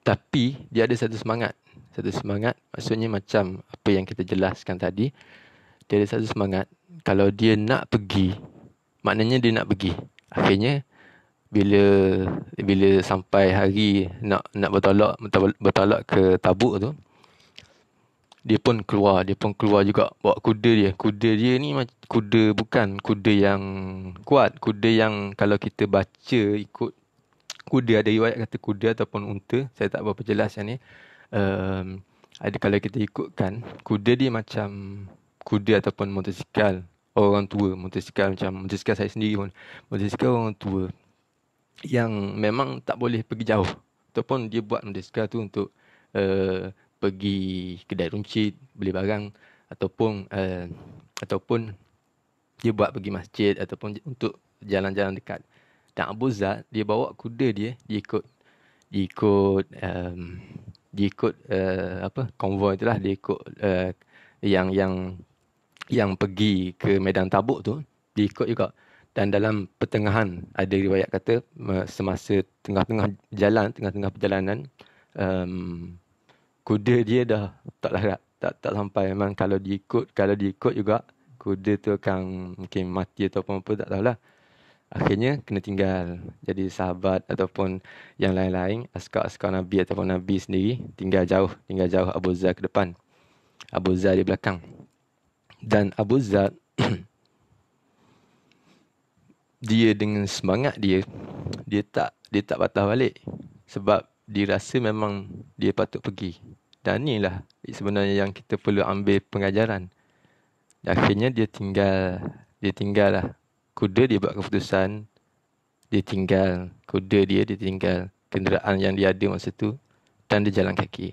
tapi dia ada satu semangat. Maksudnya macam apa yang kita jelaskan tadi. Dia ada satu semangat. Kalau dia nak pergi, maknanya dia nak pergi. Akhirnya bila sampai hari nak bertolak ke Tabuk tu, dia pun keluar juga bawa kuda dia. Kuda dia ni bukan kuda yang kuat, kuda yang kalau kita baca ikut kuda, ada riwayat kata kuda ataupun unta, saya tak berapa jelas yang ni. Ada, kalau kita ikutkan, kuda dia macam kuda ataupun motosikal orang tua. Motosikal saya sendiri pun, motosikal orang tua yang memang tak boleh pergi jauh, ataupun dia buat motosikal tu untuk pergi kedai runcit, beli barang, ataupun dia buat pergi masjid, ataupun untuk jalan-jalan dekat. Dan Abu Zar, dia bawa kuda dia, dia ikut konvoi itulah, dia ikut yang pergi ke medan Tabuk tu, dia ikut juga. Dan dalam pertengahan, ada riwayat kata semasa tengah-tengah perjalanan, kuda dia dah tak larat, tak sampai. Memang kalau diikut juga, kuda tu akan mungkin mati ataupun apa, tak tahulah. Akhirnya kena tinggal. Jadi sahabat ataupun yang lain-lain, askar-askar Nabi ataupun Nabi sendiri tinggal jauh Abu Zar ke depan, Abu Zar di belakang. Dan Abu Zar dia dengan semangat dia tak patah balik, sebab dia rasa memang dia patut pergi. Dan inilah sebenarnya yang kita perlu ambil pengajaran. Dan akhirnya dia tinggal lah. Kuda dia buat keputusan, dia tinggal kuda dia tinggal kenderaan yang dia ada masa tu, dan dia jalan kaki.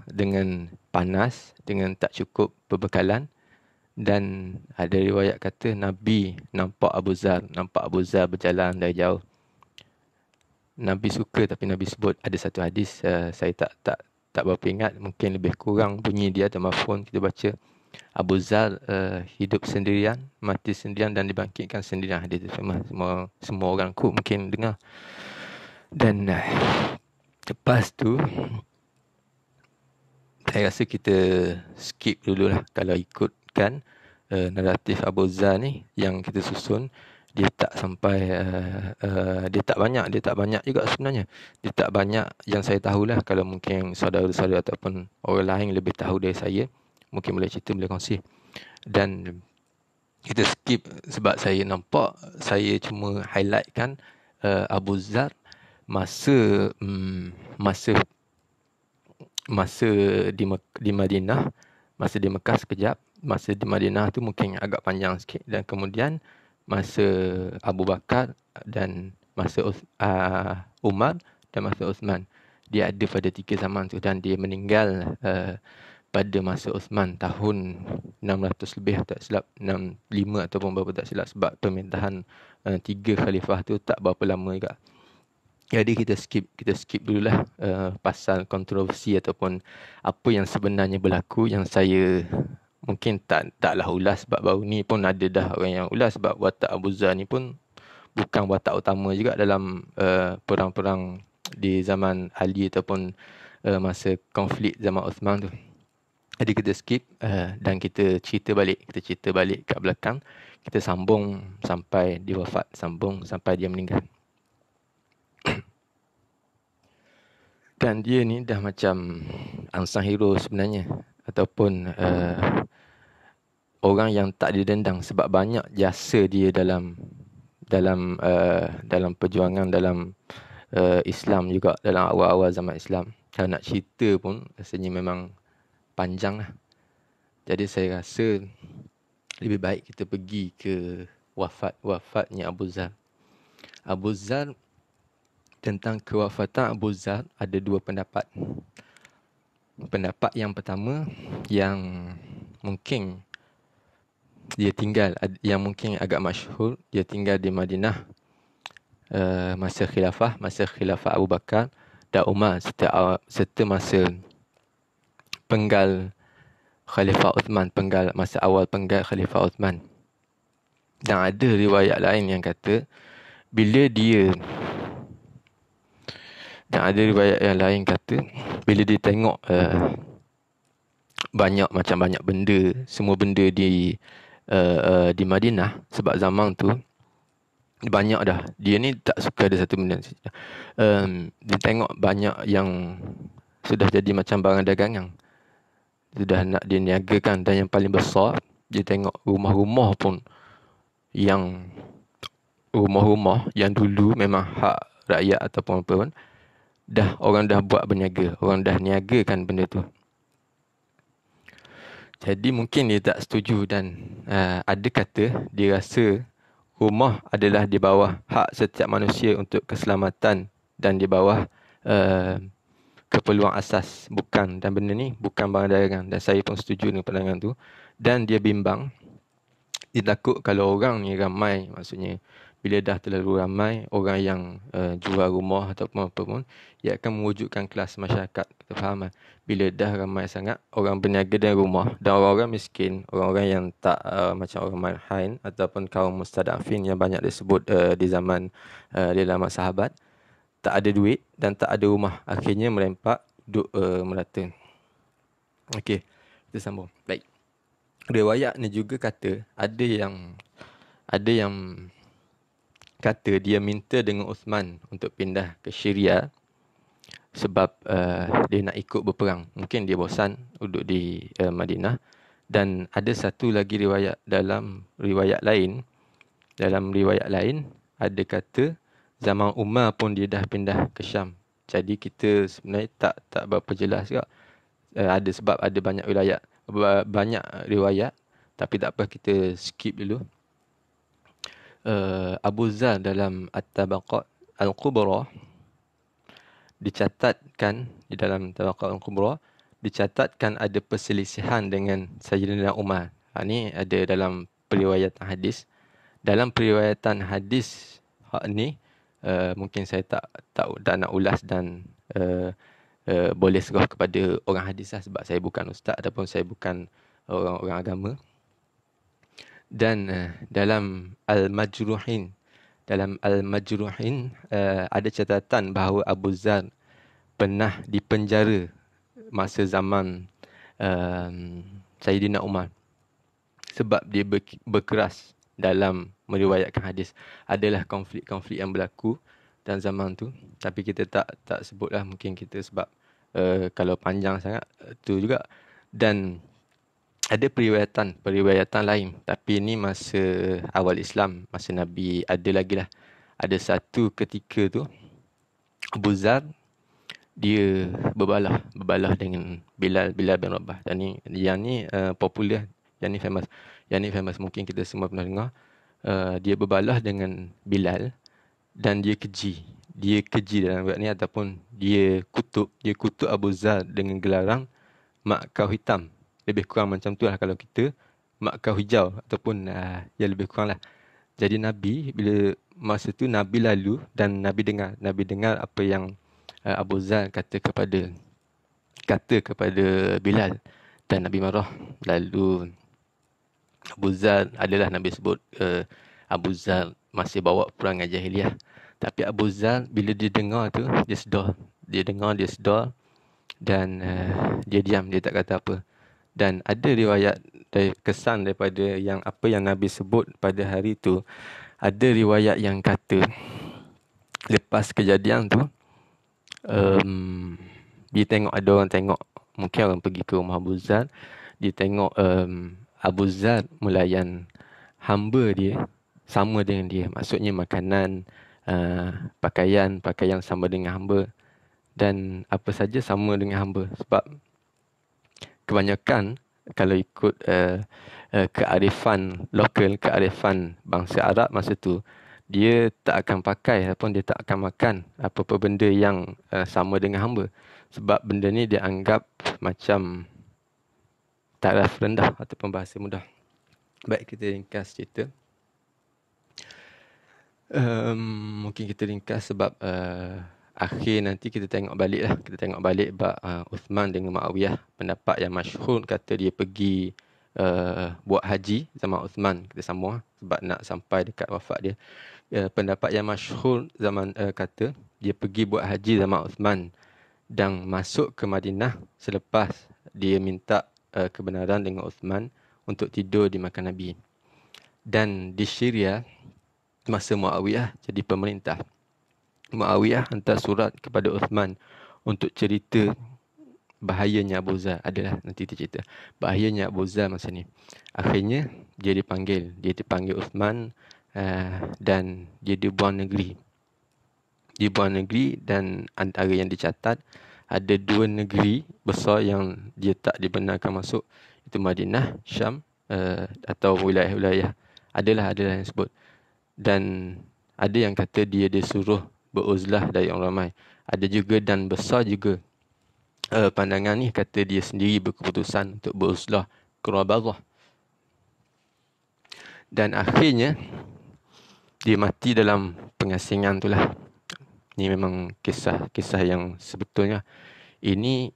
Dengan panas, dengan tak cukup perbekalan. Dan ada riwayat kata Nabi nampak Abu Zar berjalan dari jauh. Nabi suka, tapi Nabi sebut, ada satu hadis, saya tak berapa ingat, mungkin lebih kurang bunyi dia atau mafhum kita baca, Abu Zar hidup sendirian, mati sendirian, dan dibangkitkan sendirian. Hadis itu semua orang mungkin dengar. Dan lepas tu saya rasa kita skip dululah. Kalau ikutkan naratif Abu Zar ni yang kita susun, dia tak sampai dia tak banyak juga sebenarnya. Dia tak banyak yang saya tahulah. Kalau mungkin saudara-saudara ataupun orang lain lebih tahu dari saya, mungkin boleh cerita, boleh kongsi. Dan kita skip sebab saya nampak, saya cuma highlightkan Abu Zar masa di Madinah, masa di Mekah sekejap, masa di Madinah tu mungkin agak panjang sikit, dan kemudian masa Abu Bakar dan masa Umar dan masa Uthman. Dia ada pada 3 zaman tu dan dia meninggal pada masa Uthman tahun 600 lebih tak silap, 65 ataupun berapa tak silap, sebab pemerintahan 3 khalifah tu tak berapa lama juga. Jadi kita skip dululah pasal kontroversi ataupun apa yang sebenarnya berlaku, yang saya mungkin taklah ulas, sebab baru ni pun ada dah orang yang ulas, sebab watak Abu Zar ni pun bukan watak utama juga dalam perang-perang di zaman Ali ataupun masa konflik zaman Uthman tu. Jadi kita skip dan kita cerita balik kat belakang. Kita sambung sampai dia wafat, sambung sampai dia meninggal. Dan dia ni dah macam unsung hero sebenarnya, ataupun orang yang tak didendang, sebab banyak jasa dia dalam perjuangan dalam Islam juga, dalam awal-awal zaman Islam. Kalau nak cerita pun rasanya memang panjang lah. Jadi saya rasa lebih baik kita pergi ke wafatnya Abu Zar. Abu Zar, tentang kewafatan Abu Zar ada 2 pendapat. Pendapat yang pertama yang mungkin dia tinggal, yang mungkin agak masyhur, dia tinggal di Madinah masa khilafah Abu Bakar dan Umar, serta masa penggal Khalifah Uthman, masa awal penggal Khalifah Uthman. Dan ada riwayat lain yang kata bila dia tengok banyak benda, semua benda di Madinah, sebab zaman tu banyak dah. Dia ni tak suka ada satu benda. Dia tengok banyak yang sudah jadi macam barang dagangan, sudah nak dia niagakan. Dan yang paling besar, dia tengok rumah-rumah pun, yang rumah-rumah yang dulu memang hak rakyat ataupun apa pun, orang dah buat berniaga, orang dah niagakan benda tu. Jadi mungkin dia tak setuju, dan ada kata dia rasa rumah adalah di bawah hak setiap manusia untuk keselamatan dan di bawah keperluan asas, dan benda ni bukan barang dagangan. Dan saya pun setuju dengan pandangan tu. Dan dia bimbang, dia takut kalau orang ni ramai, maksudnya bila dah terlalu ramai orang yang jual rumah ataupun apa pun, ia akan mewujudkan kelas masyarakat. Kita faham kan? Bila dah ramai sangat orang berniaga dengan rumah, dan orang-orang miskin, orang-orang yang tak macam orang malhain ataupun kaum mustadafin yang banyak disebut di zaman di dalam sahabat, tak ada duit dan tak ada rumah, akhirnya merempak duduk merata. Okey, kita sambung. Baik. Riwayat ni juga kata ada yang kata dia minta dengan Uthman untuk pindah ke Syria sebab dia nak ikut berperang. Mungkin dia bosan duduk di Madinah. Dan ada satu lagi riwayat, dalam riwayat lain ada kata zaman Umar pun dia dah pindah ke Syam. Jadi kita sebenarnya tak berapa jelas juga. Ada sebab ada banyak riwayat, tapi tak apa, kita skip dulu. Abu Zar dalam At-Tabaqat Al-Kubra dicatatkan, di dalam Tabaqat Al-Kubra dicatatkan ada perselisihan dengan Sayyidina Umar. Ni ada dalam periwayatan hadis. Dalam periwayatan hadis ni mungkin saya tak nak ulas, dan boleh serah kepada orang hadis lah, sebab saya bukan ustaz ataupun saya bukan orang agama. Dan dalam Al-Majruhin ada catatan bahawa Abu Zar pernah dipenjara masa zaman Sayyidina Umar sebab dia berkeras dalam meriwayatkan hadis. Adalah konflik-konflik yang berlaku dalam zaman tu, tapi kita tak sebutlah, mungkin kita sebab kalau panjang sangat tu juga. Dan ada periwayatan lain, tapi ini masa awal Islam, masa Nabi ada lagi lah. Ada satu ketika tu Abu Zar dia berbalah dengan Bilal bin Rabah. Dan yang ni popular, yang ni famous, mungkin kita semua pernah dengar. Dia berbalah dengan Bilal dan dia keji. Dia keji dalam riwayat ni ataupun dia kutuk Abu Zar dengan gelaran mak kau hitam. Lebih kurang macam tu lah kalau kita mak kau hijau ataupun ya lebih kurang lah. Jadi Nabi bila masa tu Nabi lalu dan Nabi dengar apa yang Abu Zar kata kepada Bilal dan Nabi marah. Lalu Abu Zar adalah Nabi sebut Abu Zar masih bawa perangai jahiliah. Tapi Abu Zar bila dia dengar tu dia sedar. Dia sedar dan dia diam, dia tak kata apa. Dan ada riwayat kesan daripada yang apa yang Nabi sebut pada hari tu. Ada riwayat yang kata lepas kejadian tu dia tengok, ada orang tengok, mungkin orang pergi ke rumah Abu Zar, dia tengok Abu Zar melayan hamba dia sama dengan dia. Maksudnya makanan, pakaian sama dengan hamba dan apa saja sama dengan hamba. Sebab kebanyakan kalau ikut kearifan lokal, kearifan bangsa Arab masa tu, dia tak akan pakai ataupun dia tak akan makan apa-apa benda yang sama dengan hamba. Sebab benda ni dia anggap macam taraf rendah ataupun bahasa mudah. Baik, kita ringkas cerita. Mungkin kita ringkas sebab akhir nanti kita tengok balik lah. Kita tengok balik bab Uthman dengan Muawiyah. Pendapat yang masyhur kata dia pergi buat haji zaman Uthman. Kita sambung sebab nak sampai dekat wafat dia. Pendapat yang masyhur zaman kata dia pergi buat haji zaman Uthman dan masuk ke Madinah selepas dia minta kebenaran dengan Uthman untuk tidur di makam Nabi. Dan di Syria masa Muawiyah jadi pemerintah, Muawiyah hantar surat kepada Uthman untuk cerita bahayanya Abu Zar. Adalah nanti kita cerita bahayanya Abu Zar masa ni. Akhirnya dia dipanggil Uthman dan dia dibuang negeri. Dan antara yang dicatat ada 2 negeri besar yang dia tak dibenarkan masuk, itu Madinah, Syam atau wilayah-wilayah. Adalah yang sebut. Dan ada yang kata dia disuruh beruzlah dari orang ramai. Ada juga dan besar juga pandangan ni kata dia sendiri berkeputusan untuk beruzlah ke Rabazah. Dan akhirnya dia mati dalam pengasingan tu lah. Ini memang kisah yang sebetulnya. Ini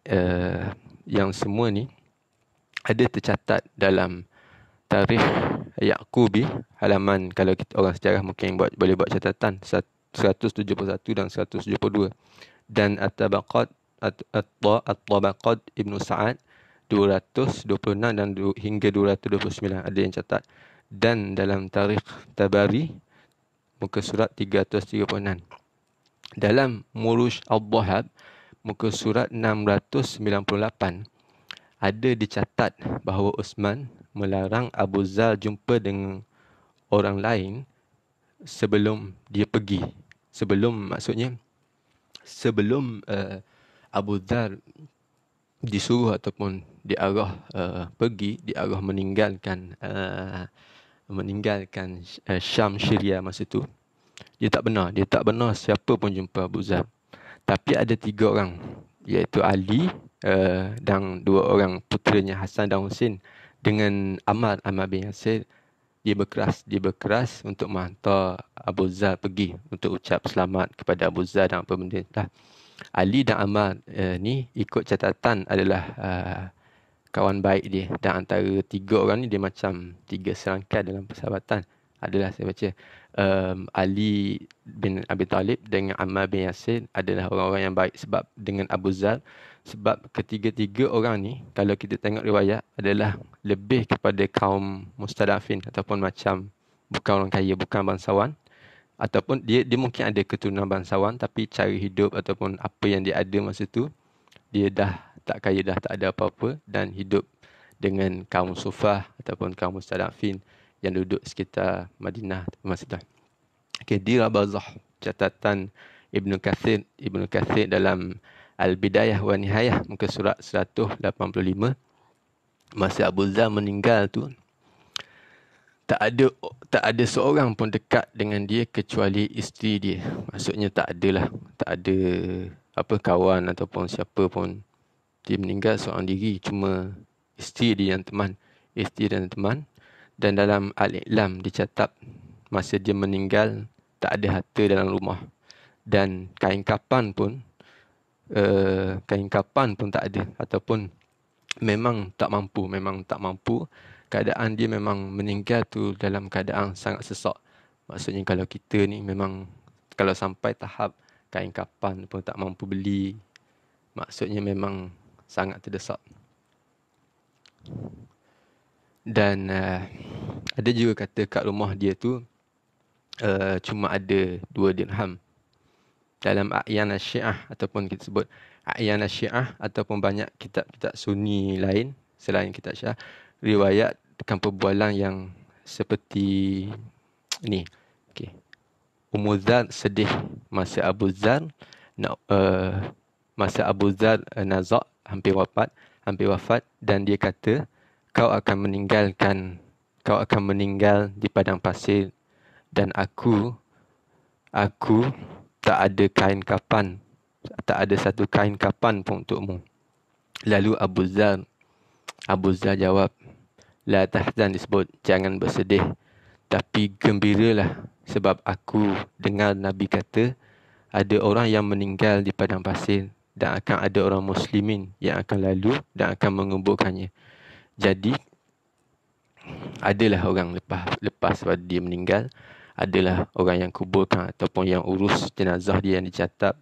yang semua ni ada tercatat dalam tarikh Yaqubi halaman, kalau kita orang sejarah mungkin boleh buat catatan 171 dan 172, dan At-Tabaqat Ibnu Sa'ad 226 dan hingga 229 ada yang catat. Dan dalam tarikh Tabari muka surat 336. Dalam Murush Al-Dhahab muka surat 698 ada dicatat bahawa Uthman melarang Abu Zar jumpa dengan orang lain sebelum dia pergi. Sebelum Abu Zar disuruh ataupun diarah pergi, diarah meninggalkan Syam, Syria masa tu. Dia tak benar siapa pun jumpa Abu Zar. Tapi ada 3 orang, iaitu Ali dan 2 orang puteranya Hasan dan Husin dengan Ammar bin Yasir. Dia berkeras untuk menghantar Abu Zar pergi untuk ucap selamat kepada Abu Zar dan apa benda lah. Ali dan Ammar ni ikut catatan adalah kawan baik dia, dan antara 3 orang ni dia macam 3 serangkai dalam persahabatan. Adalah saya baca Ali bin Abi Talib dengan Ammar bin Yasir adalah orang-orang yang baik sebab dengan Abu Zar. Sebab ketiga-tiga orang ni kalau kita tengok riwayat adalah lebih kepada kaum mustadafin ataupun macam bukan orang kaya, bukan bangsawan, ataupun dia mungkin ada keturunan bangsawan tapi cara hidup ataupun apa yang dia ada masa tu dia dah tak kaya, dah tak ada apa-apa, dan hidup dengan kaum sufah ataupun kaum mustadafin yang duduk sekitar Madinah masa tu. Okey, di Rabazah, catatan Ibnu Kathir dalam Al-Bidayah wa Nihayah muka surat 185, masa Abu Zar meninggal tu, tak ada seorang pun dekat dengan dia kecuali isteri dia. Maksudnya tak ada kawan ataupun siapa pun. Dia meninggal seorang diri, cuma isteri dia yang teman. Isteri dan teman. Dan dalam Al-Iqlam dicatat masa dia meninggal tak ada harta dalam rumah. Dan kain kapan pun tak ada, ataupun memang tak mampu. Keadaan dia memang meninggal tu dalam keadaan sangat sesak. Maksudnya kalau kita ni memang kalau sampai tahap kain kapan pun tak mampu beli, maksudnya memang sangat terdesak. Dan ada juga kata kat rumah dia tu cuma ada 2 dirham. Dalam A'yan Syiah ataupun kita sebut A'yan Syiah ataupun banyak kitab-kitab Sunni lain selain kitab Syiah, riwayatkan perbualan yang seperti ni. Okey. Ummu Dzar sedih masa Abu Dzar nazak hampir wafat, dan dia kata kau akan meninggal di padang pasir, dan aku tak ada kain kapan, tak ada satu kain kapan pun untukmu. Lalu Abu Dzar jawab, la tahzan, disebut jangan bersedih, tapi gembiralah, sebab aku dengar Nabi kata ada orang yang meninggal di padang pasir dan akan ada orang muslimin yang akan lalu dan akan menguburkannya. Jadi adalah orang lepas pada dia meninggal, adalah orang yang kuburkan ataupun yang urus jenazah dia yang dicatat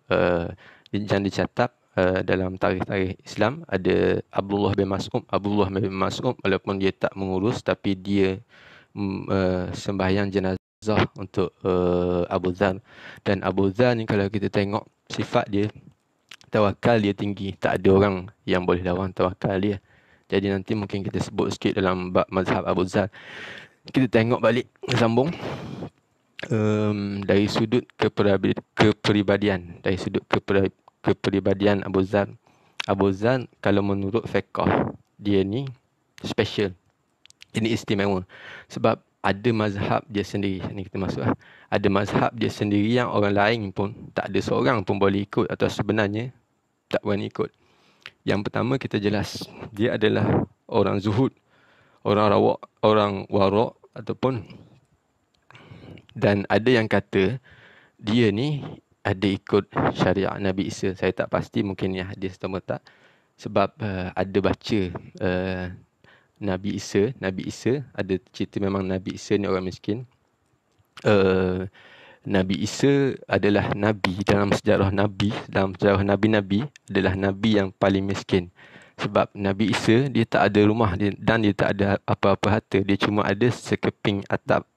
dalam tarikh Islam. Ada Abdullah bin Mas'ud walaupun dia tak mengurus, tapi dia sembahyang jenazah untuk Abu Dzar. Dan Abu Dzar ni kalau kita tengok sifat dia, tawakal dia tinggi. Tak ada orang yang boleh lawan tawakal dia. Jadi nanti mungkin kita sebut sikit dalam bab mazhab Abu Dzar. Kita tengok balik, sambung dari sudut kepribadian. Dari sudut kepribadian Abu Dzar. Abu Dzar kalau menurut fiqh, dia ni special. Ini istimewa. Sebab ada mazhab dia sendiri. Ni kita masuk. Ada mazhab dia sendiri yang orang lain pun tak ada seorang pun boleh ikut, atau sebenarnya tak berani ikut. Yang pertama kita jelas, dia adalah orang zuhud, orang wara' ataupun, dan ada yang kata dia ni ada ikut syariat Nabi Isa. Saya tak pasti, mungkin ni hadis atau tak. Sebab ada baca Nabi Isa ada cerita memang Nabi Isa ni orang miskin. Nabi Isa adalah Nabi dalam sejarah Nabi adalah Nabi yang paling miskin. Sebab Nabi Isa dia tak ada rumah dan dia tak ada apa-apa harta. Dia cuma ada sekeping atap.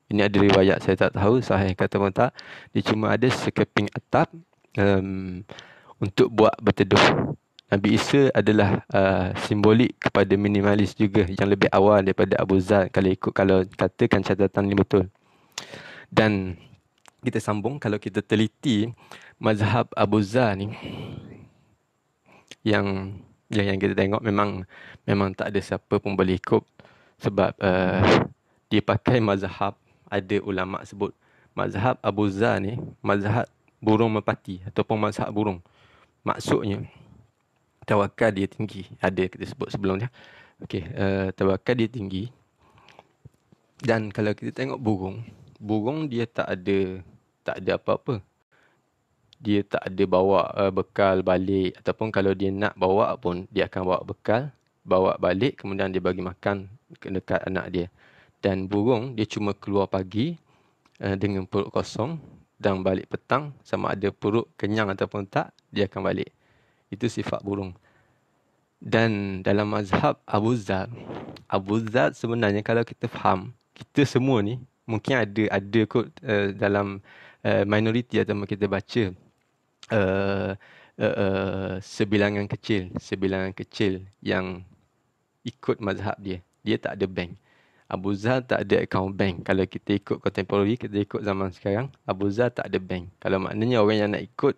Ini ada riwayat, saya tak tahu sahih kata pun tak. Dia cuma ada sekeping atap untuk buat berteduh. Nabi Isa adalah simbolik kepada minimalis juga, yang lebih awal daripada Abu Dzar kalau katakan catatan ini betul. Dan kita sambung, kalau kita teliti mazhab Abu Dzar ni, yang kita tengok memang tak ada siapa pun boleh ikut. Sebab dia pakai mazhab, ada ulama sebut mazhab Abu Dzar ni mazhab burung merpati ataupun mazhab burung. Maksudnya tawakal dia tinggi. Ada kita sebut sebelum dia. Okey, tawakal dia tinggi. Dan kalau kita tengok burung dia tak ada apa-apa. Dia tak ada bawa bekal balik, ataupun kalau dia nak bawa pun dia akan bawa bekal, bawa balik, kemudian dia bagi makan dekat anak dia. Dan burung dia cuma keluar pagi dengan perut kosong, dan balik petang, sama ada perut kenyang ataupun tak, dia akan balik. Itu sifat burung. Dan dalam mazhab Abu Dzar sebenarnya kalau kita faham, kita semua ni mungkin ada kot dalam minoriti, atau kita baca sebilangan kecil yang ikut mazhab dia. Dia tak ada bank. Abu Dzar tak ada akaun bank. Kalau kita ikut contemporary, kita ikut zaman sekarang, Abu Dzar tak ada bank. Kalau maknanya orang yang nak ikut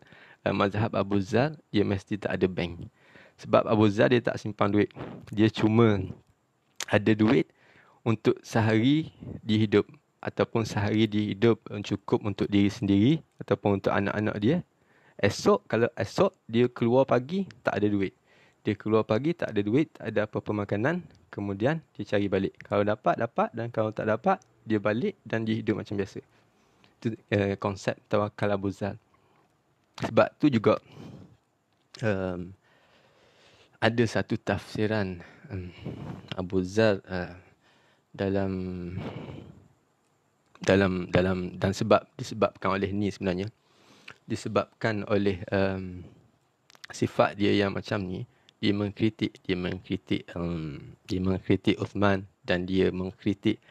mazhab Abu Dzar, dia mesti tak ada bank. Sebab Abu Dzar dia tak simpan duit. Dia cuma ada duit untuk sehari dihidup ataupun sehari dihidup cukup untuk diri sendiri ataupun untuk anak-anak dia. Kalau esok dia keluar pagi tak ada duit. Dia keluar pagi tak ada duit, tak ada apa-apa makanan, kemudian dia cari balik. Kalau dapat dan kalau tak dapat dia balik dan dia hidup macam biasa. Itu konsep tawakal Abu Zar. Sebab tu juga ada satu tafsiran Abu Zar dalam dan disebabkan oleh ni sebenarnya. Disebabkan oleh sifat dia yang macam ni, dia mengkritik Uthman dan dia mengkritik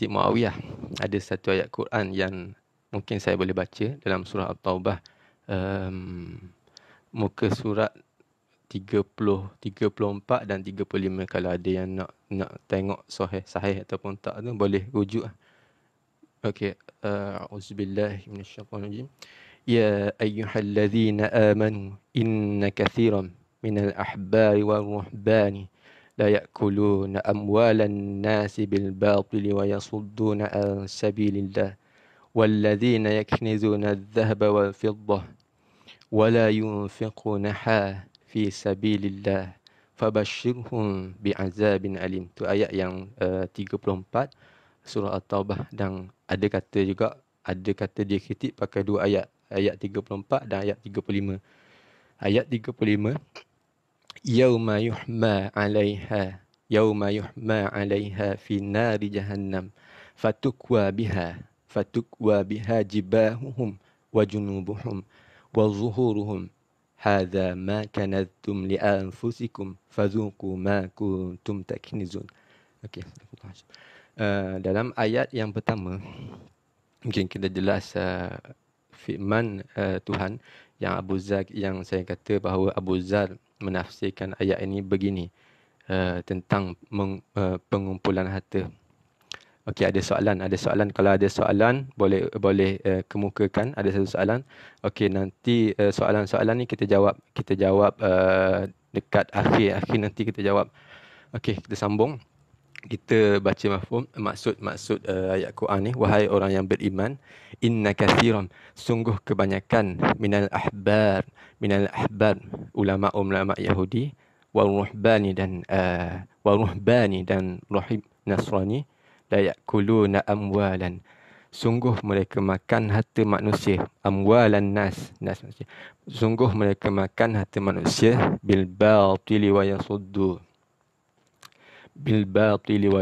Muawiyah. Ada satu ayat Quran yang mungkin saya boleh baca dalam surah At-Taubah, muka surat 30, 34 dan 35. Kalau ada yang nak tengok sahih ataupun tak tu boleh rujuk. Okey, auzubillahi minasyaitonirrajim. Ya ayyuhallazina amanu inna katsiran minal ahbari war ruhbani la ya'kuluna amwalan nasi bil batili wa yasudduna an sabilillah walladzina yaknizuna adh-dhahaba wal fiddah wa la yunfiqunaha fi sabilillah fabashshirhum bi'azabin alim. Tu ayat yang 34 surah At-Taubah. Dan ada kata dia kritik pakai dua ayat 34 dan ayat 35. Ayat 35, yauma yuhma 'alaiha fi nari jahannam fatukwa biha jibahuhum wa junubuhum wa zuhuruhum hadza ma kanaztum li anfusikum fadhuqu ma kuntum taknizun. Okey. Dalam ayat yang pertama mungkin kita jelas firman Tuhan yang saya kata bahawa Abu Zar menafsirkan ayat ini begini tentang pengumpulan harta. Okey, ada soalan. Kalau ada soalan boleh kemukakan. Ada satu soalan. Okey, nanti soalan-soalan ni kita jawab dekat akhir nanti kita jawab. Okey, kita sambung. Kita baca maksud ayat Quran ni. Wahai orang yang beriman, inna katsiran, sungguh kebanyakan minal ahbar ulama Yahudi wal ruhbani dan rahib Nasrani la yakuluna amwalan, sungguh mereka makan harta manusia, amwalan nas manusia, sungguh mereka makan harta manusia bil batili wa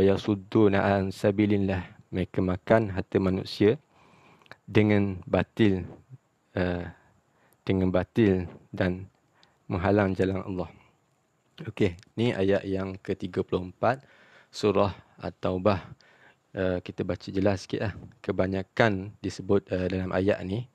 yasudduna an sabilillah, mereka makan harta manusia dengan batil dan menghalang jalan Allah. Okey, ni ayat yang ke-34 surah At-Taubah. Kita baca jelas sikitlah. Kebanyakan disebut dalam ayat ni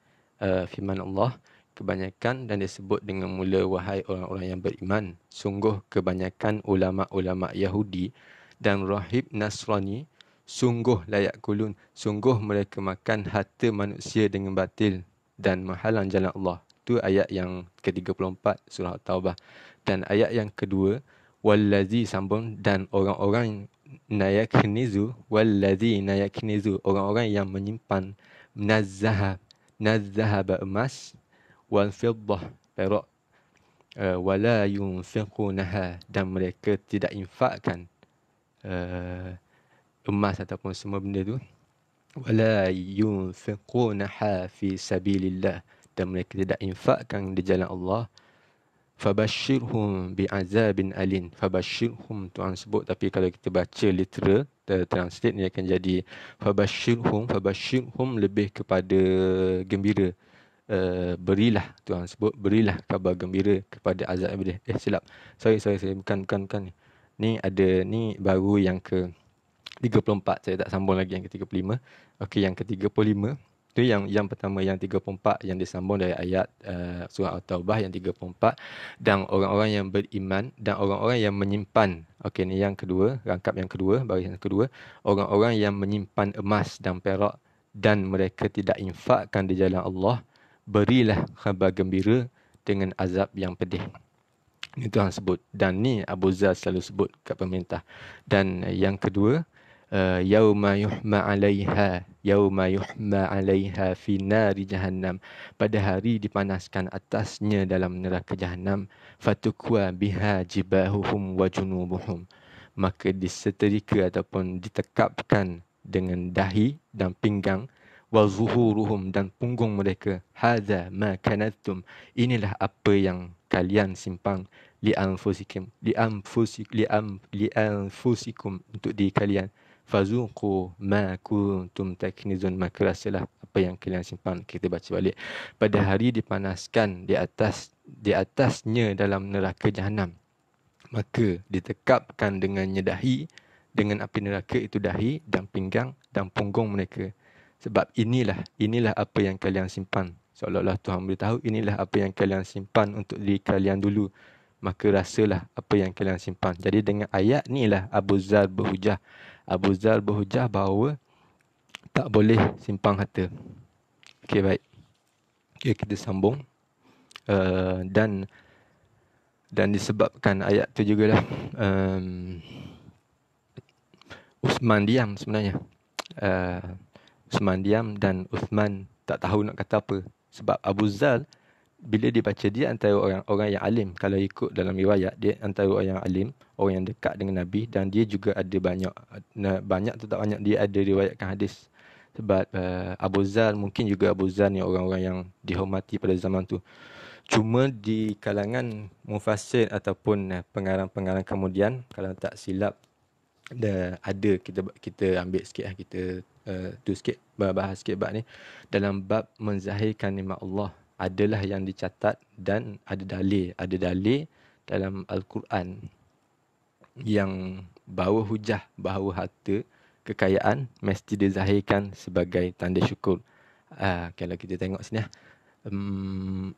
firman Allah, kebanyakan, dan disebut dengan mula wahai orang-orang yang beriman. Sungguh kebanyakan ulama-ulama Yahudi dan rahib Nasrani, sungguh layak kulun, sungguh mereka makan harta manusia dengan batil dan menghalang jalan Allah. Itu ayat yang ke-34 surah At-Taubah. Dan ayat yang kedua, wallazi sambung, dan orang-orang nayaknizu, orang-orang yang menyimpan nazahaba emas, wal fiddah perak, wala yunfiqunaha, dan mereka tidak infakkan emas ataupun semua benda tu, wala yunfiqunaha fi sabilillah, dan mereka tidak infakkan di jalan Allah, fabashshirhum bi'azabin alim. Fabashshirhum Tuhan sebut, tapi kalau kita baca literal translate ni akan jadi fabashshirhum lebih kepada gembira. Berilah, Tuhan sebut berilah kabar gembira kepada azab yang pedih. Silap. Sorry, bukan. Ni baru yang ke-34. Saya tak sambung lagi yang ke-35. Okey, yang ke-35 tu yang pertama, yang 34 yang disambung dari ayat surah At-Taubah yang 34, dan orang-orang yang beriman dan orang-orang yang menyimpan. Okey, ni yang kedua, rangkap yang kedua, baris yang kedua, orang-orang yang menyimpan emas dan perak dan mereka tidak infakkan di jalan Allah, berilah khabar gembira dengan azab yang pedih. Ini Tuhan sebut. Dan ni Abu Zar selalu sebut kat pemerintah. Dan yang kedua, yauma yuhma 'alaiha fi nari jahannam. Pada hari dipanaskan atasnya dalam neraka jahannam, fatukwa biha jibahuhum wa junubuhum. Maka diseterika ataupun ditekapkan dengan dahi dan pinggang, wa zuhuruhum dan punggung mereka. Hadza ma kanattum. Inilah apa yang kalian simpan lianfusikum untuk diri kalian. Fazuqu ma kuntum taknizun. Maka rasalah apa yang kalian simpan. Kita baca balik. Pada hari dipanaskan di atasnya dalam neraka jahanam, maka ditekapkan dengannya dahi, dengan api neraka itu dahi dan pinggang dan punggung mereka. Sebab inilah apa yang kalian simpan. Seolah-olah Tuhan beritahu, inilah apa yang kalian simpan untuk diri kalian dulu. Maka rasalah apa yang kalian simpan. Jadi dengan ayat ni lah Abu Zar berhujah. Abu Zar berhujah bahawa tak boleh simpan harta. Okey, baik. Okay, kita sambung. Dan disebabkan ayat tu jugalah Uthman diam sebenarnya. Uthman diam dan Uthman tak tahu nak kata apa. Sebab Abu Zar, bila dia baca, dia antara orang yang alim. Kalau ikut dalam riwayat, dia antara orang yang alim, orang yang dekat dengan Nabi. Dan dia juga ada banyak tu tak banyak, dia ada riwayatkan hadis. Sebab Abu Zar, mungkin juga Abu Zar ni orang-orang yang dihormati pada zaman tu. Cuma di kalangan mufassir ataupun pengarang-pengarang kemudian, kalau tak silap, ada kita ambil sikit lah, kita tu sikit, bahas sikit bab ni. Dalam bab menzahirkan nikmat Allah, adalah yang dicatat dan ada dalil dalam Al-Quran yang bawa hujah bahawa harta, kekayaan mesti dizahirkan sebagai tanda syukur. Kalau kita tengok sini lah,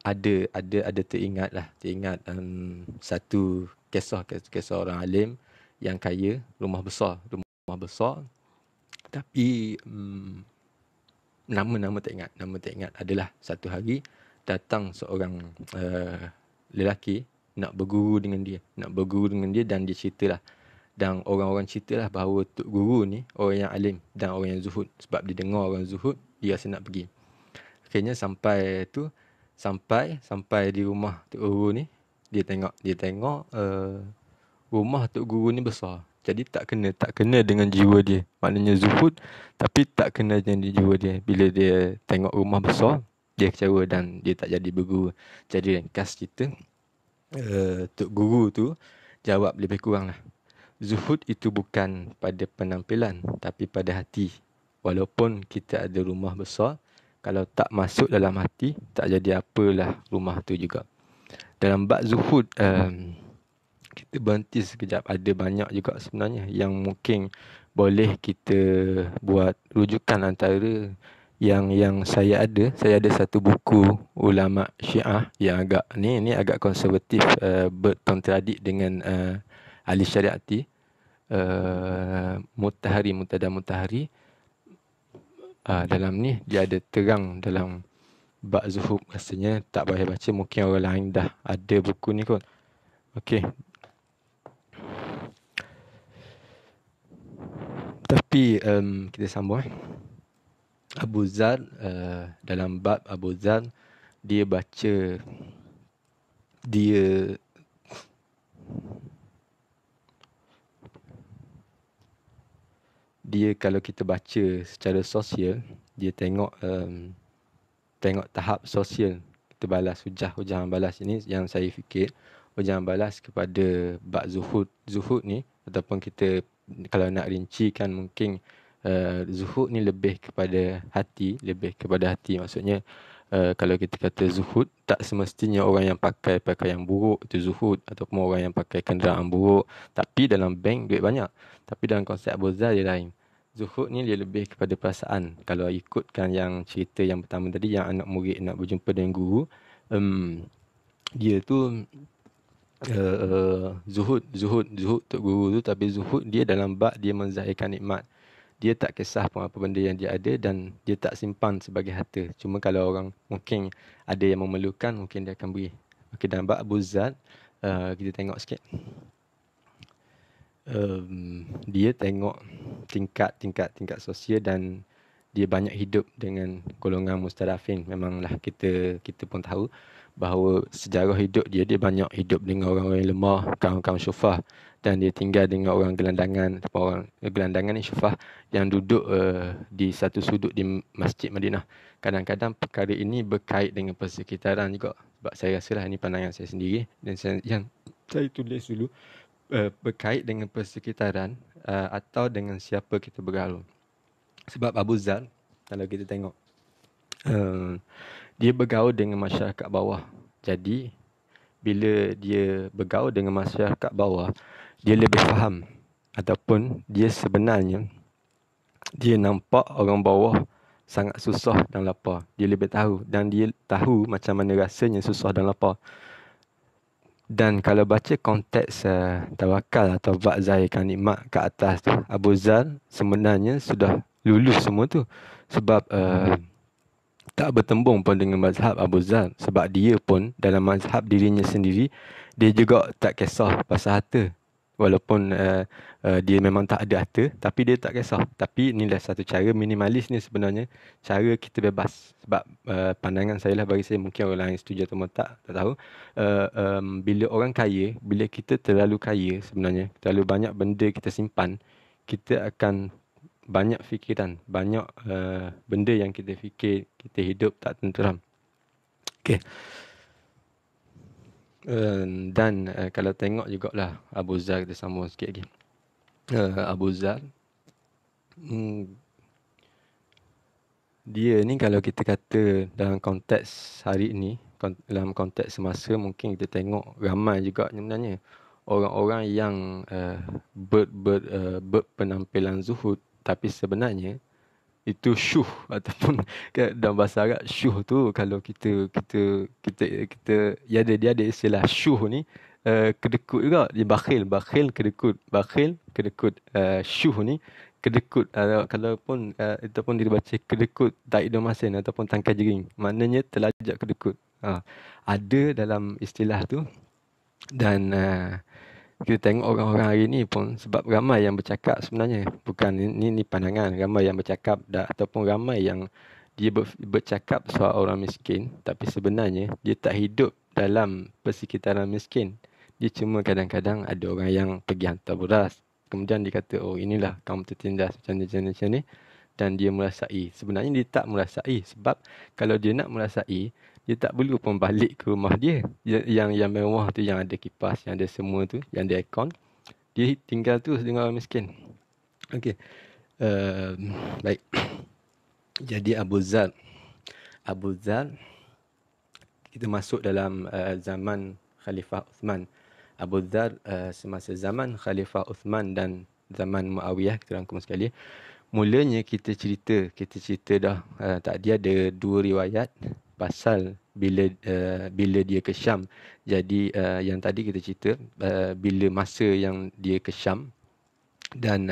ada teringat satu kisah orang alim yang kaya, rumah besar, tapi nama tak ingat. Adalah satu hari datang seorang lelaki nak berguru dengan dia dan dia ceritalah, dan orang-orang ceritalah bahawa Tok Guru ni orang yang alim dan orang yang zuhud. Sebab dia dengar orang zuhud, dia rasa nak pergi. Akhirnya sampai di rumah Tok Guru ni, dia tengok rumah Tok Guru ni besar. Jadi tak kena dengan jiwa dia. Maknanya zuhud tapi tak kena dengan jiwa dia. Bila dia tengok rumah besar, dia kecewa dan dia tak jadi berguru. Jadi ringkas cerita, Tok Guru tu jawab lebih kurang lah, zuhud itu bukan pada penampilan tapi pada hati. Walaupun kita ada rumah besar, kalau tak masuk dalam hati, tak jadi apalah rumah tu juga. Dalam bab zuhud, kita berhenti sekejap. Ada banyak juga sebenarnya yang mungkin boleh kita buat rujukan. Antara yang saya ada satu buku ulama Syiah yang agak agak konservatif, berkontradik dengan ahli syariati, Muntada Mutahari. Dalam ni dia ada terang dalam bab zuhud. Rasanya tak payah baca, mungkin orang lain dah ada buku ni kot. Okey. Tapi kita sambung. Abu Zar, dalam bab Abu Zar, dia kalau kita baca secara sosial, dia tengok tahap sosial. Kita balas hujahan balas. Ini yang saya fikir, hujahan balas kepada bab zuhud ni, ataupun kita kalau nak rincikan mungkin zuhud ni lebih kepada hati. Maksudnya kalau kita kata zuhud, tak semestinya orang yang pakai pakaian buruk itu zuhud, ataupun orang yang pakai kenderaan buruk tapi dalam bank duit banyak. Tapi dalam konsep Abu Zar dia lain. Zuhud ni dia lebih kepada perasaan. Kalau ikutkan yang cerita yang pertama tadi, yang anak murid nak berjumpa dengan guru, dia tu zuhud Tok Guru tu. Tapi zuhud dia dalam bab dia menzahirkan nikmat. Dia tak kisah pun apa benda yang dia ada, dan dia tak simpan sebagai harta. Cuma kalau orang mungkin ada yang memerlukan, mungkin dia akan beri. Okey, dalam bab Abu Zar, Kita tengok sikit. Dia tengok tingkat sosial dan dia banyak hidup dengan golongan mustadafin. Memanglah kita pun tahu bahawa sejarah hidup dia banyak hidup dengan orang-orang yang lemah, kaum-kaum syufah, dan dia tinggal dengan orang gelandangan, orang gelandangan ni syufah yang duduk di satu sudut di Masjid Madinah. Kadang-kadang perkara ini berkait dengan persekitaran juga. Sebab saya rasalah ini pandangan saya sendiri dan yang saya tulis dulu, berkait dengan persekitaran atau dengan siapa kita bergaul. Sebab Abu Zar, kalau kita tengok, dia bergaul dengan masyarakat bawah. Jadi, bila dia bergaul dengan masyarakat bawah, dia lebih faham. Ataupun dia sebenarnya, dia nampak orang bawah sangat susah dan lapar. Dia lebih tahu. Dan dia tahu macam mana rasanya susah dan lapar. Dan kalau baca konteks tawakal atau bab zahirkan nikmat ke atas tu, Abu Zar sebenarnya sudah lulus semua tu. Sebab tak bertembung pun dengan mazhab Abu Zar. Sebab dia pun dalam mazhab dirinya sendiri, dia juga tak kisah pasal harta. Walaupun dia memang tak ada harta, tapi dia tak kisah. Tapi inilah satu cara minimalis ni sebenarnya. Cara kita bebas. Sebab pandangan saya lah, bagi saya, mungkin orang lain setuju atau tak tahu. Bila orang kaya, bila kita terlalu kaya sebenarnya, terlalu banyak benda kita simpan, kita akan banyak fikiran, banyak benda yang kita fikir, kita hidup tak tenteram. Okay. Dan kalau tengok jugalah Abu Zar, kita sambung sikit lagi. Abu Zar, dia ni kalau kita kata dalam konteks hari ini, dalam konteks semasa, mungkin kita tengok ramai juga sebenarnya orang-orang yang berpenampilan zuhud, tapi sebenarnya itu syuh, ataupun dalam bahasa Arab syuh tu, kalau kita dia ada istilah syuh ni, kedekut juga. Dia bakhil kedekut. Syuh ni kedekut, kalaupun ataupun dia baca kedekut tak hidung masin ataupun tangkai jering, maknanya terlajak kedekut. Ada dalam istilah tu. Dan kita tengok orang-orang hari ni pun, sebab ramai yang bercakap sebenarnya, bukan ni pandangan, ramai yang bercakap ataupun ramai yang dia bercakap soal orang miskin, tapi sebenarnya dia tak hidup dalam persekitaran miskin. Dia cuma kadang-kadang ada orang yang pergi hantar beras, kemudian dia kata, oh inilah kaum tertindas macam ni, dan dia merasai. Sebenarnya dia tak merasai, sebab kalau dia nak merasai, dia tak perlu pun balik ke rumah dia yang mewah tu, yang ada kipas, yang ada semua tu, yang ada aircon. Dia tinggal tu dengan orang miskin. Okey. Baik. Jadi Abu Zar, kita masuk dalam zaman Khalifah Uthman. Abu Zar semasa zaman Khalifah Uthman dan zaman Muawiyah, kita rangkum sekali. Mulanya kita cerita dah, tadi ada dua riwayat pasal bila dia ke Syam. Jadi yang tadi kita cerita bila masa yang dia ke Syam, dan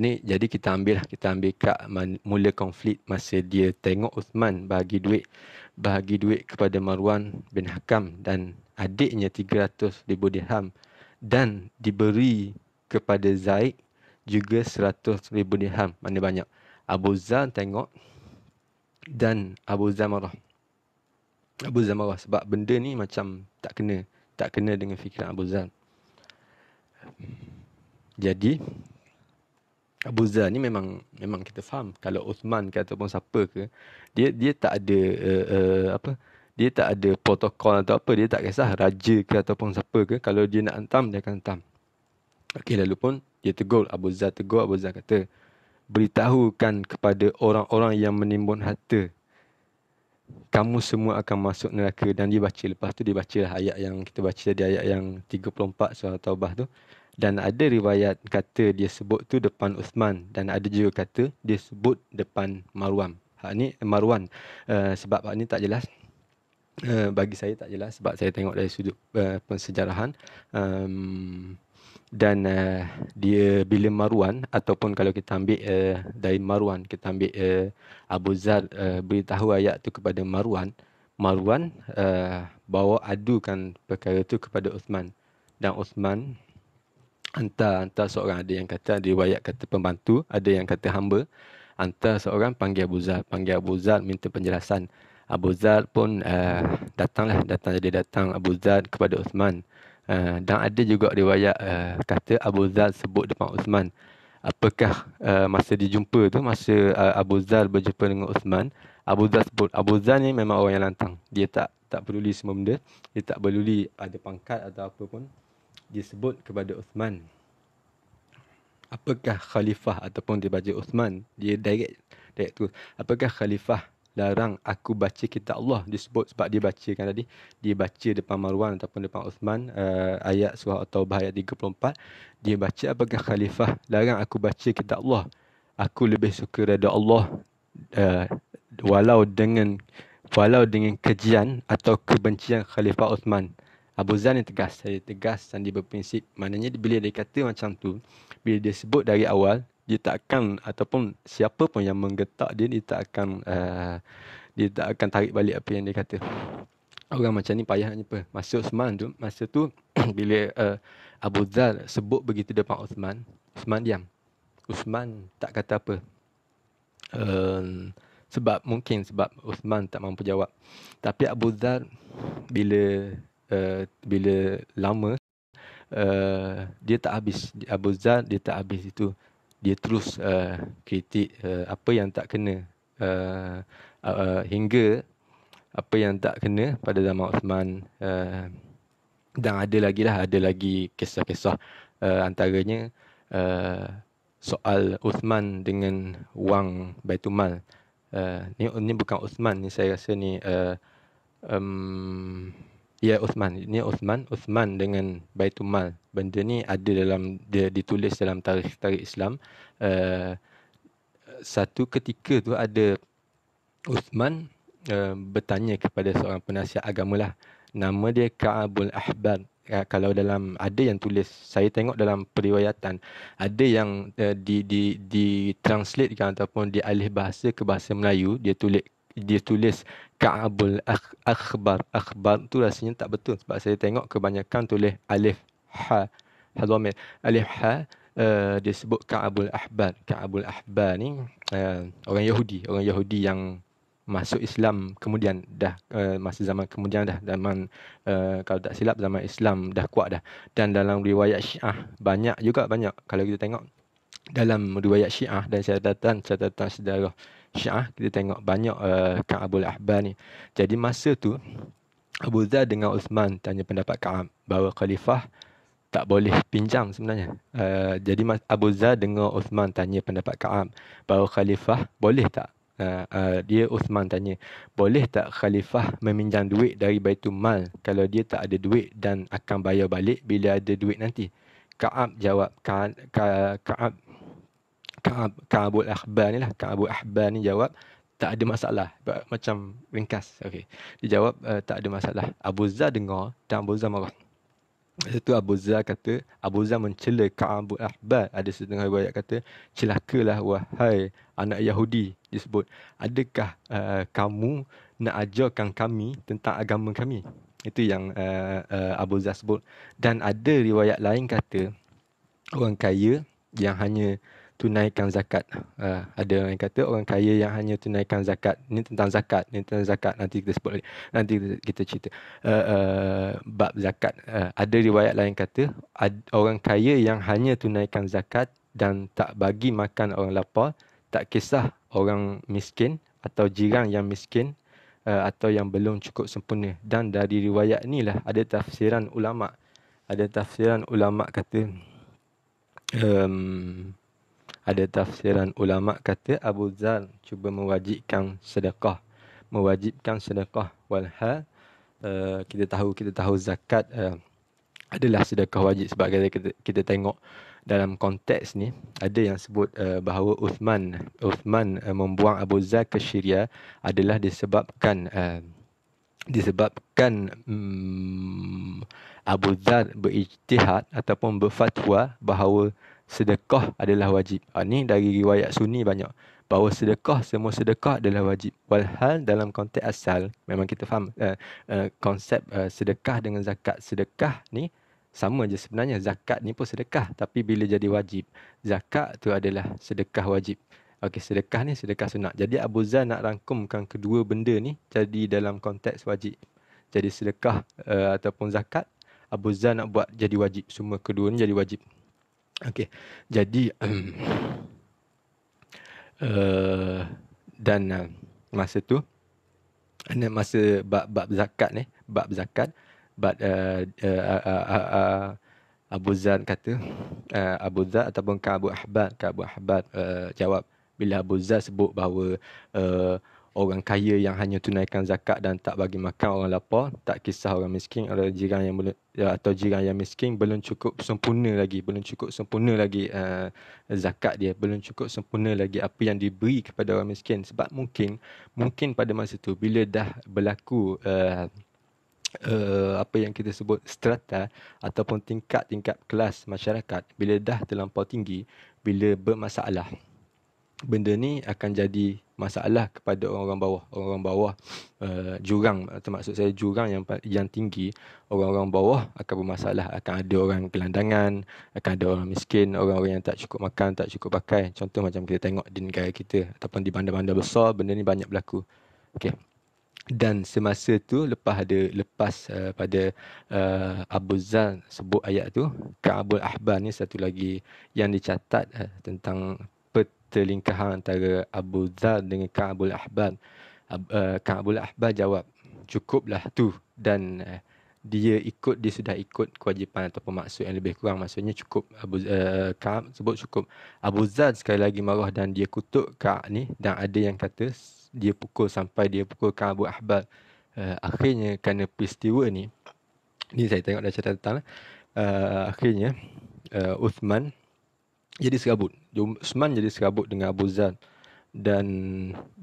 ni jadi kita ambil kat mula konflik masa dia tengok Uthman bahagi duit kepada Marwan bin Hakam dan adiknya 300,000 dirham, dan diberi kepada Zaid juga 100,000 dirham. Mana banyak. Abu Zar tengok dan Abu Zar marah sebab benda ni macam tak kena dengan fikiran Abu Zar. Jadi Abu Zar ni memang kita faham, kalau Uthman ke ataupun siapa ke, dia tak ada dia tak ada protokol atau apa, dia tak kisah raja ke ataupun siapa ke, kalau dia nak hentam dia akan hentam. Okey, lalu pun dia tegur Abu Zar kata, beritahukan kepada orang-orang yang menimbun harta, kamu semua akan masuk neraka. Dan dia baca, lepas tu dia baca ayat yang kita baca tadi, ayat yang 34 surah Taubah tu. Dan ada riwayat kata dia sebut tu depan Uthman, dan ada juga kata dia sebut depan Marwan. Marwan. Sebab hak ni tak jelas. Bagi saya tak jelas, sebab saya tengok dari sudut pensejarahan. Dan dia bila Marwan, ataupun kalau kita ambil dari Marwan, kita ambil Abu Zar beritahu ayat tu kepada Marwan, Marwan bawa adukan perkara tu kepada Uthman. Dan Uthman hantar seorang, ada yang kata, ada riwayat kata pembantu, ada yang kata hamba, hantar seorang panggil Abu Zar minta penjelasan. Abu Zar pun datang Abu Zar kepada Uthman. Dan ada juga riwayat kata Abu Zar sebut depan Uthman. Apakah masa dijumpa tu, masa Abu Zar berjumpa dengan Uthman, Abu Zar sebut, Abu Zar ni memang orang yang lantang. Dia tak peduli semua benda. Dia tak peduli ada pangkat atau apa pun. Dia sebut kepada Uthman, apakah khalifah, ataupun dia baca Uthman, dia direct tu, apakah khalifah larang aku baca kitab Allah. Disebut sebab dia bacakan tadi, dia baca depan Marwan ataupun depan Uthman, ayat surah At-Taubah ayat 34. Dia baca, apakah khalifah larang aku baca kitab Allah. Aku lebih suka redha Allah walau dengan kejian atau kebencian Khalifah Uthman. Abu Zar ni tegas dan dia berprinsip. Maknanya bila dia kata macam tu, bila dia sebut dari awal, dia tak akan, ataupun siapa pun yang menggetak dia, dia tak akan tarik balik apa yang dia kata. Orang macam ni payah apa. Masa tu bila Abu Zar sebut begitu depan Uthman, Uthman diam. Uthman tak kata apa. Sebab Uthman tak mampu jawab. Tapi Abu Zar bila lama, dia tak habis. Abu Zar dia tak habis itu. Dia terus kritik apa yang tak kena, hingga apa yang tak kena pada zaman Uthman. Dan ada lagi kisah-kisah, antaranya soal Uthman dengan wang Baitul Mal. Ni bukan Uthman, ni saya rasa ni ya Uthman. Ini Uthman dengan Baitul Mal. Benda ni ada dia ditulis dalam tarikh Islam. Satu ketika tu ada Uthman bertanya kepada seorang penasihat agama lah. Nama dia Ka'abul Ahbar. Kalau dalam ada yang tulis, saya tengok dalam periwayatan, ada yang ditranslatekan ataupun dialih bahasa ke bahasa Melayu, dia tulis Ka'abul Akhbar. Akhbar tu rasanya tak betul, sebab saya tengok kebanyakan tulis alif ha dhamir. Alif ha dia sebut Ka'abul Ahbar. Ka'abul Ahbar ni orang Yahudi yang masuk Islam kemudian dah, masa zaman kemudian dah, zaman kalau tak silap zaman Islam dah kuat dah. Dan dalam riwayat Syiah banyak kalau kita tengok dalam riwayat Syiah dan catatan sejarah Syiah, kita tengok banyak Ka'abul Ahbar ni. Jadi masa tu Abu Zar dengan Uthman tanya pendapat Ka'ab bahawa khalifah tak boleh pinjam sebenarnya. Jadi Abu Zar dengan Uthman tanya pendapat Ka'ab bahawa khalifah boleh tak, dia Uthman tanya, boleh tak khalifah meminjam duit dari Baitul Mal kalau dia tak ada duit dan akan bayar balik bila ada duit nanti? Ka'ab jawab, Ka'abul Ahbar ni jawab, tak ada masalah. Macam ringkas. Okey. Dia jawab tak ada masalah. Abu Zar dengar dan Abu Zar marah. Itu Abu Zar kata, Abu Zar mencela Ka'abul Ahbar. Ada setengah riwayat kata, celakalah wahai anak Yahudi. Disebut, adakah kamu nak ajarkan kami tentang agama kami? Itu yang Abu Zar sebut. Dan ada riwayat lain kata, orang kaya yang hanya tunaikan zakat. Ada orang kata orang kaya yang hanya tunaikan zakat. Ini tentang zakat. Nanti kita sebut lagi. Nanti kita cerita bab zakat. Ada riwayat lain kata orang kaya yang hanya tunaikan zakat dan tak bagi makan orang lapar, tak kisah orang miskin atau jiran yang miskin atau yang belum cukup sempurna. Dan dari riwayat inilah ada tafsiran ulama. Kata Abu Zar cuba mewajibkan sedekah. Walhal kita tahu zakat adalah sedekah wajib. Sebab kita tengok dalam konteks ni ada yang sebut bahawa Uthman membuang Abu Zar ke Syria adalah disebabkan Abu Zar berijtihad ataupun berfatwa bahawa sedekah adalah wajib. Ni dari riwayat Sunni banyak bahawa semua sedekah adalah wajib. Walhal dalam konteks asal memang kita faham konsep sedekah dengan zakat. Sedekah ni sama je sebenarnya. Zakat ni pun sedekah, tapi bila jadi wajib, zakat tu adalah sedekah wajib. Okey, sedekah ni sedekah sunat. Jadi Abu Zar nak rangkumkan kedua benda ni jadi dalam konteks wajib. Jadi sedekah ataupun zakat, Abu Zar nak buat jadi wajib. Semua kedua ni jadi wajib. Okey. Jadi dan masa tu masa bab zakat ni, Abu Zar kata, Abu Zar ataupun Ka'ab Ahbar jawab bila Abu Zar sebut bahawa orang kaya yang hanya tunaikan zakat dan tak bagi makan orang lapar, tak kisah orang miskin atau jiran yang miskin, belum cukup sempurna lagi zakat dia, belum cukup sempurna lagi apa yang diberi kepada orang miskin. Sebab mungkin pada masa tu bila dah berlaku apa yang kita sebut strata ataupun tingkat kelas masyarakat, bila dah terlampau tinggi, bila bermasalah, benda ni akan jadi masalah kepada orang-orang bawah, jurang, maksud saya jurang yang tinggi. Orang-orang bawah akan bermasalah, akan ada orang gelandangan, akan ada orang miskin, orang-orang yang tak cukup makan, tak cukup pakai. Contoh macam kita tengok di negara kita ataupun di bandar-bandar besar, benda ni banyak berlaku. Okey. Dan semasa tu lepas pada Abu Zar sebut ayat tu, Ka'abul Ahbar ni satu lagi yang dicatat tentang pertelingkahan antara Abu Zar dengan Ka'abul Ahbar. Ka'abul Ahbar jawab, cukuplah tu, dan dia sudah ikut kewajipan ataupun maksud yang lebih kurang, maksudnya cukup. Ka'ab sebut cukup. Abu Zar sekali lagi marah dan dia kutuk Ka'ab ni, dan ada yang kata dia pukul Ka'ab Ahbar. Akhirnya kerana peristiwa ni saya tengok dah catatan, akhirnya Uthman jadi serabut dengan Abu Zar. Dan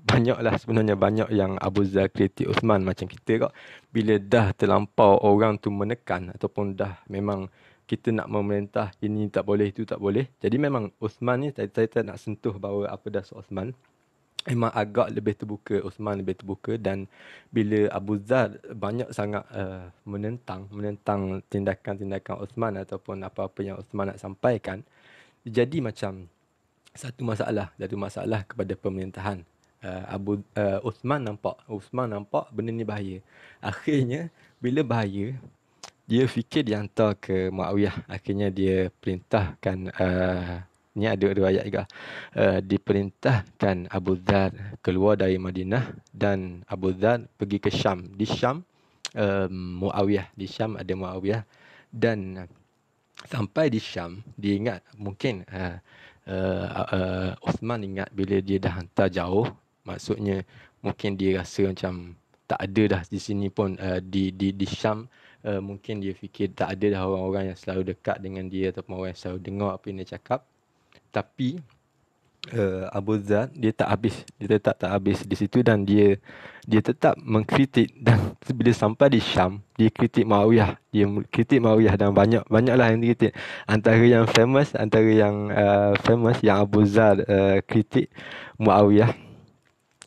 banyak yang Abu Zar kritik Uthman. Macam kita kok, bila dah terlampau orang tu menekan ataupun dah memang kita nak memerintah, ini tak boleh, itu tak boleh. Jadi memang Uthman ni, saya tak nak sentuh bahawa apa dasar Uthman. Memang agak lebih terbuka, Uthman lebih terbuka. Dan bila Abu Zar banyak sangat menentang tindakan Uthman ataupun apa-apa yang Uthman nak sampaikan, jadi macam satu masalah kepada pemerintahan. Uthman nampak benda ni bahaya. Akhirnya bila bahaya, dia fikir dia hantar ke Muawiyah. Akhirnya dia perintahkan, ni ada ayat juga, diperintahkan Abu Zar keluar dari Madinah dan Abu Zar pergi ke Syam. Di Syam Muawiyah, di Syam ada Muawiyah. Dan sampai di Syam, dia ingat mungkin Uthman ingat bila dia dah hantar jauh, maksudnya mungkin dia rasa macam tak ada dah di sini pun, di Syam. Mungkin dia fikir tak ada dah orang-orang yang selalu dekat dengan dia ataupun orang yang selalu dengar apa yang dia cakap. Tapi Abu Zar dia tetap tak habis di situ, dan dia tetap mengkritik. Dan bila sampai di Syam, dia kritik Muawiyah. Dan banyaklah yang dikritik. Antara yang famous yang Abu Zar kritik Muawiyah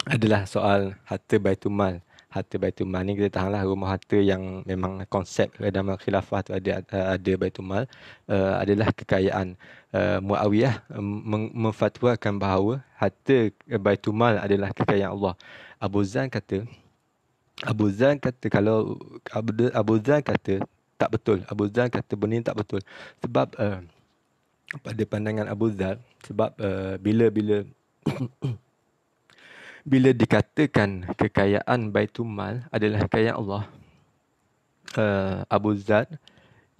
adalah soal harta Baitul Mal. Harta Baitul Mal ni kita tahulah, rumah harta yang memang konsep dalam khilafah tu ada Baitul Mal, adalah kekayaan. Muawiyah memfatwakan bahawa harta Baitul Mal adalah kekayaan Allah. Abu Zar kata tak betul. Abu Zar kata benda ni tak betul. Sebab pada pandangan Abu Zar, sebab bila dikatakan kekayaan Baitul Mal adalah kekayaan Allah, Abu Zar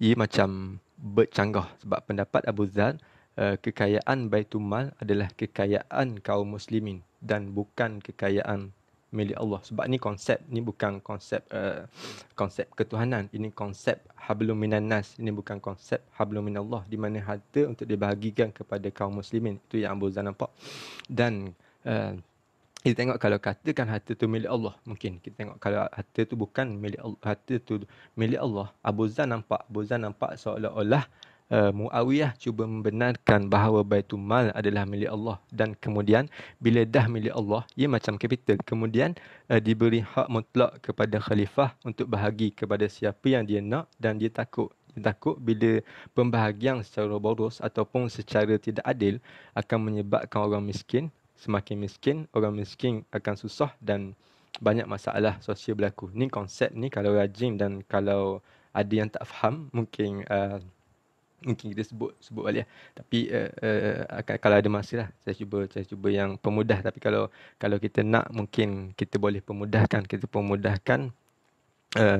ia macam bercanggah. Sebab pendapat Abu Zar, kekayaan Baitul Mal adalah kekayaan kaum muslimin dan bukan kekayaan milik Allah. Sebab ni bukan konsep ketuhanan. Ini konsep hablum minan nas. Ini bukan konsep hablum minallah, di mana harta untuk dibahagikan kepada kaum muslimin. Itu yang Abu Zar nampak. Dan kita tengok kalau katakan harta tu milik Allah, mungkin kita tengok kalau harta tu bukan milik Allah, harta tu milik Allah, Abu Zar nampak seolah-olah Muawiyah cuba membenarkan bahawa Baitul Mal adalah milik Allah, dan kemudian bila dah milik Allah, ia macam kapital, kemudian diberi hak mutlak kepada khalifah untuk bahagi kepada siapa yang dia nak, dan dia takut bila pembahagian secara boros ataupun secara tidak adil akan menyebabkan orang miskin semakin miskin, orang miskin akan susah dan banyak masalah sosial berlaku. Ni konsep ni kalau rajin dan kalau ada yang tak faham mungkin kita sebut balik lah. Tapi kalau ada masa lah saya cuba yang pemudah, tapi kalau kita nak mungkin kita boleh pemudahkan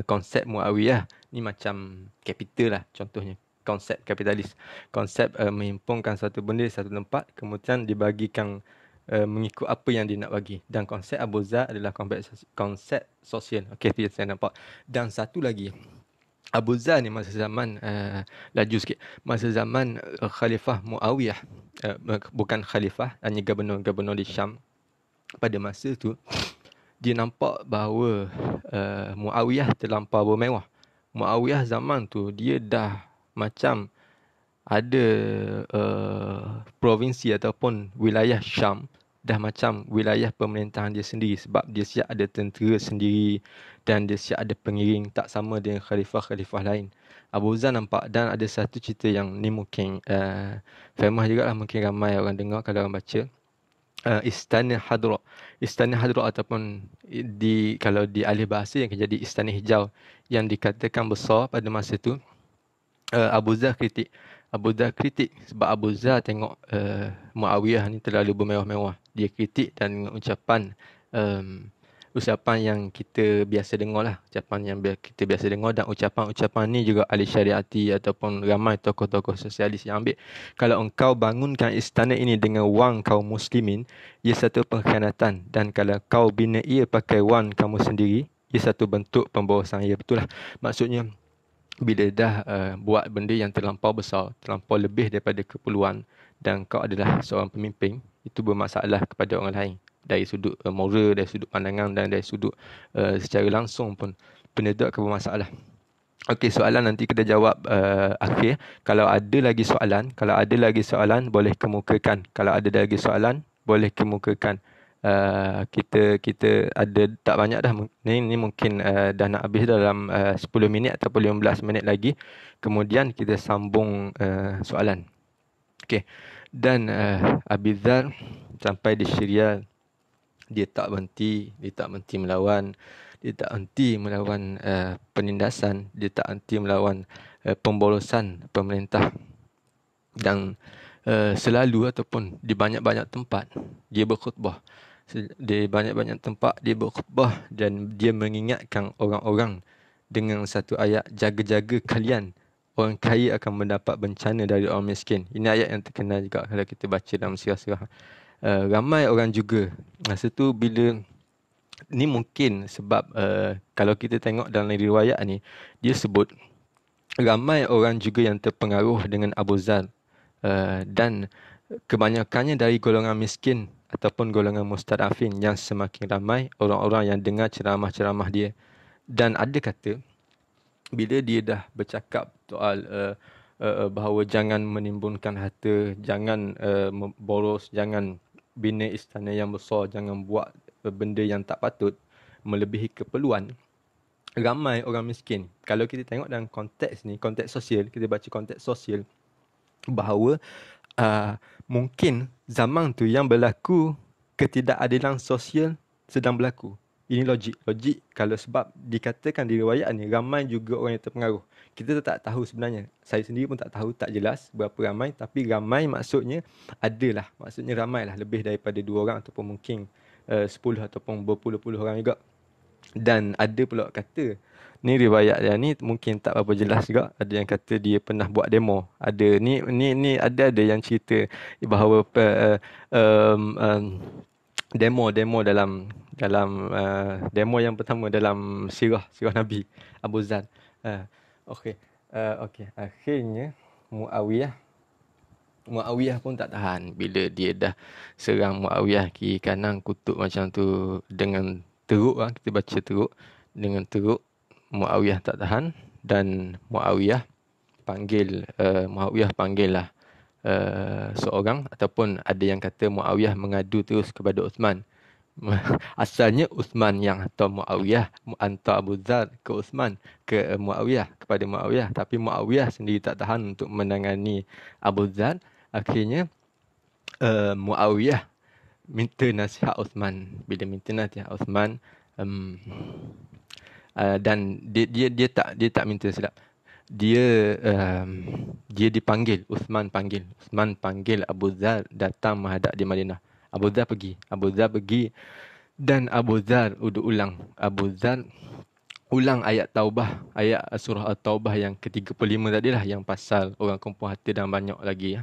konsep Muawiyah ni macam capital lah contohnya. Konsep kapitalis, konsep menghimpunkan satu benda di satu tempat kemudian dibagikan mengikut apa yang dia nak bagi. Dan konsep Abu Zar adalah konsep sosial. Okey, tu saya nampak. Dan satu lagi, Abu Zar ni masa zaman laju sikit, masa zaman Khalifah Muawiyah, bukan khalifah, hanya gubernur di Syam pada masa tu, dia nampak bahawa Muawiyah terlampau bermewah. Muawiyah zaman tu dia dah macam ada provinsi ataupun wilayah Syam dah macam wilayah pemerintahan dia sendiri, sebab dia siap ada tentera sendiri dan dia siap ada pengiring, tak sama dengan khalifah-khalifah lain. Abu Zar nampak, dan ada satu cerita yang ni mungkin famous juga lah, mungkin ramai orang dengar kalau orang baca. Istana Hadra. Istana Hadra ataupun kalau di alih bahasa yang jadi Istana Hijau, yang dikatakan besar pada masa tu. Abu Zar kritik sebab Abu Zar tengok Muawiyah ni terlalu bermewah-mewah. Dia kritik dan dengan ucapan yang kita biasa dengar lah. Ucapan yang kita biasa dengar, dan ucapan ni juga ahli syariati ataupun ramai tokoh-tokoh sosialis yang ambil. Kalau engkau bangunkan istana ini dengan wang kaum muslimin, ia satu pengkhianatan. Dan kalau kau bina ia pakai wang kamu sendiri, ia satu bentuk pemborosan. Ya, betul lah. Maksudnya, bila dah buat benda yang terlampau besar, terlampau lebih daripada keperluan, dan kau adalah seorang pemimpin, itu bermasalah kepada orang lain. Dari sudut moral, dari sudut pandangan, dan dari sudut secara langsung pun benda tu akan bermasalah. Okey, soalan nanti kita jawab akhir. Kalau ada lagi soalan boleh kemukakan. Kalau ada lagi soalan boleh kemukakan. Kita ada tak banyak dah. Ni mungkin dah nak habis dalam 10 minit ataupun 15 minit lagi. Kemudian kita sambung soalan. Okey. Dan Abu Zar sampai di Syria, dia tak berhenti melawan, penindasan, dia tak henti melawan pemborosan pemerintah. Dan selalu ataupun di banyak-banyak tempat dia berkhutbah. Dan dia mengingatkan orang-orang dengan satu ayat, jaga-jaga kalian, orang kaya akan mendapat bencana dari orang miskin. Ini ayat yang terkenal juga kalau kita baca dalam sirah-sirah. Ramai orang juga masa tu bila ni mungkin sebab kalau kita tengok dalam riwayat ni, dia sebut ramai orang juga yang terpengaruh dengan Abu Zar, dan kebanyakannya dari golongan miskin ataupun golongan mustadafin, yang semakin ramai orang-orang yang dengar ceramah-ceramah dia. Dan ada kata bila dia dah bercakap soal bahawa jangan menimbunkan harta, jangan boros, jangan bina istana yang besar, jangan buat benda yang tak patut melebihi keperluan, ramai orang miskin. Kalau kita tengok dalam konteks ni, konteks sosial, kita baca konteks sosial, bahawa mungkin zaman tu yang berlaku ketidakadilan sosial sedang berlaku. Ini logik kalau sebab dikatakan di riwayat ni ramai juga orang yang terpengaruh. Kita tak tahu sebenarnya. Saya sendiri pun tak tahu, tak jelas berapa ramai, tapi ramai maksudnya adalah, maksudnya ramailah, lebih daripada 2 orang ataupun mungkin 10 ataupun berpuluh-puluh orang juga. Dan ada pula kata, ni riwayat yang ni mungkin tak berapa jelas juga. Ada yang kata dia pernah buat demo. Ada ni ada yang cerita bahawa demo dalam demo yang pertama dalam sirah Nabi Abu Zar. Okey. Akhirnya Muawiyah pun tak tahan bila dia dah serang Muawiyah kiri kanan kutuk macam tu dengan teruk lah. Kita baca teruk, dengan teruk. Muawiyah tak tahan dan Muawiyah Muawiyah panggil lah seorang, ataupun ada yang kata Muawiyah mengadu terus kepada Uthman. Asalnya Uthman yang hantar Muawiyah, hantar Abu Dzar ke Uthman, ke Muawiyah, kepada Muawiyah. Tapi Muawiyah sendiri tak tahan untuk menangani Abu Dzar. Akhirnya Muawiyah minta nasihat Uthman. Bila minta nasihat Uthman, dan dia tak minta silap. Dia dipanggil, Uthman panggil Abu Dzar datang menghadap di Madinah. Abu Dzar pergi dan Abu Dzar Abu Dzar ulang ayat Taubah, ayat surah At-Taubah yang ke-35 tadilah, yang pasal orang kumpul harta dan banyak lagi ya.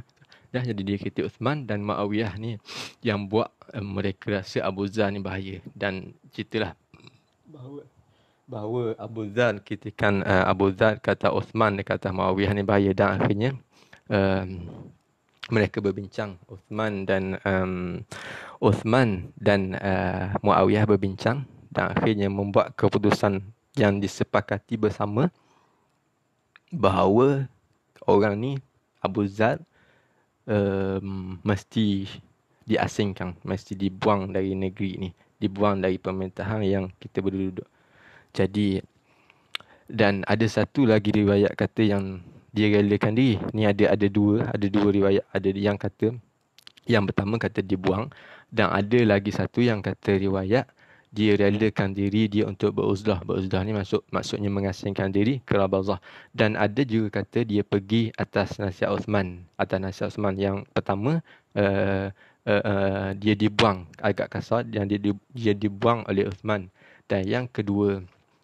Jadi dia kritik Uthman dan Muawiyah ni yang buat mereka rasa Abu Dzar ni bahaya. Dan ceritalah bahawa Abu Dzar kritikan Abu Dzar kata Uthman, dia kata Muawiyah ni bahaya. Dan akhirnya mereka berbincang, Uthman dan Muawiyah berbincang, dan akhirnya membuat keputusan yang disepakati bersama bahawa orang ni, Abu Dzar, mesti diasingkan, mesti dibuang dari negeri ni, dibuang dari pemerintahan yang kita berduduk. Jadi, dan ada satu lagi riwayat kata yang dia relakan diri. Ni ada dua riwayat. Ada yang kata, yang pertama kata dibuang, dan ada lagi satu yang kata riwayat dia relakan diri dia untuk beruzlah. Beruzlah ni maksudnya mengasingkan diri ke Rabazah. Dan ada juga kata dia pergi atas nasihat Uthman. Yang pertama dia dibuang, agak kasar, yang dia dibuang oleh Uthman. Dan yang kedua,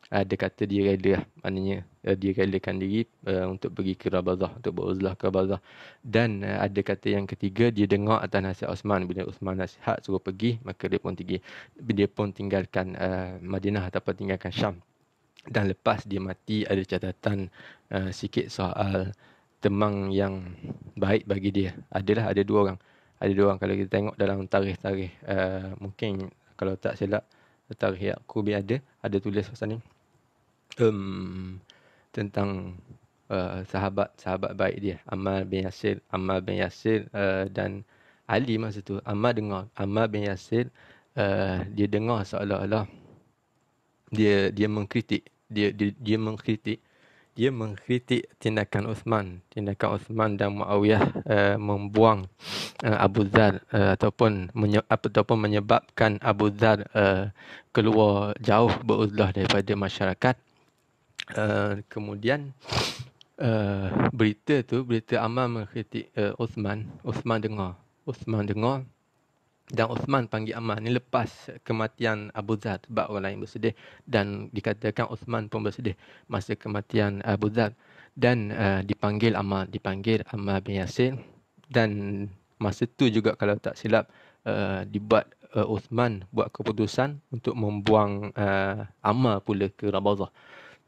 ada kata dia rela, maknanya dia relakan diri untuk pergi ke Rabazah, untuk beruzlah ke Rabazah. Dan ada kata yang ketiga, dia dengar atas nasihat Uthman. Bila Uthman nasihat suruh pergi, maka dia pun tinggalkan Madinah ataupun tinggalkan Syam. Dan lepas dia mati, ada catatan sikit soal temang yang baik bagi dia. Ada dua orang kalau kita tengok dalam tarikh mungkin kalau tak silap tarikh Yaqubi ada tulis pasal ni, tentang sahabat baik dia, Ammar bin Yasir dan Ali. Masa tu Ammar bin Yasir, dia dengar seolah-olah dia mengkritik tindakan Uthman dan Muawiyah membuang Abu Dzar ataupun menyebabkan Abu Dzar keluar jauh beruzlah daripada masyarakat. Kemudian berita Ammar mengkritik Uthman dengar, dan Uthman panggil Ammar ni lepas kematian Abu Dzar, sebab orang lain bersedih, dan dikatakan Uthman pun bersedih masa kematian Abu Dzar. Dan dipanggil Ammar bin Yasir. Dan masa tu juga kalau tak silap dibuat Uthman buat keputusan untuk membuang Ammar pula ke Rabazah.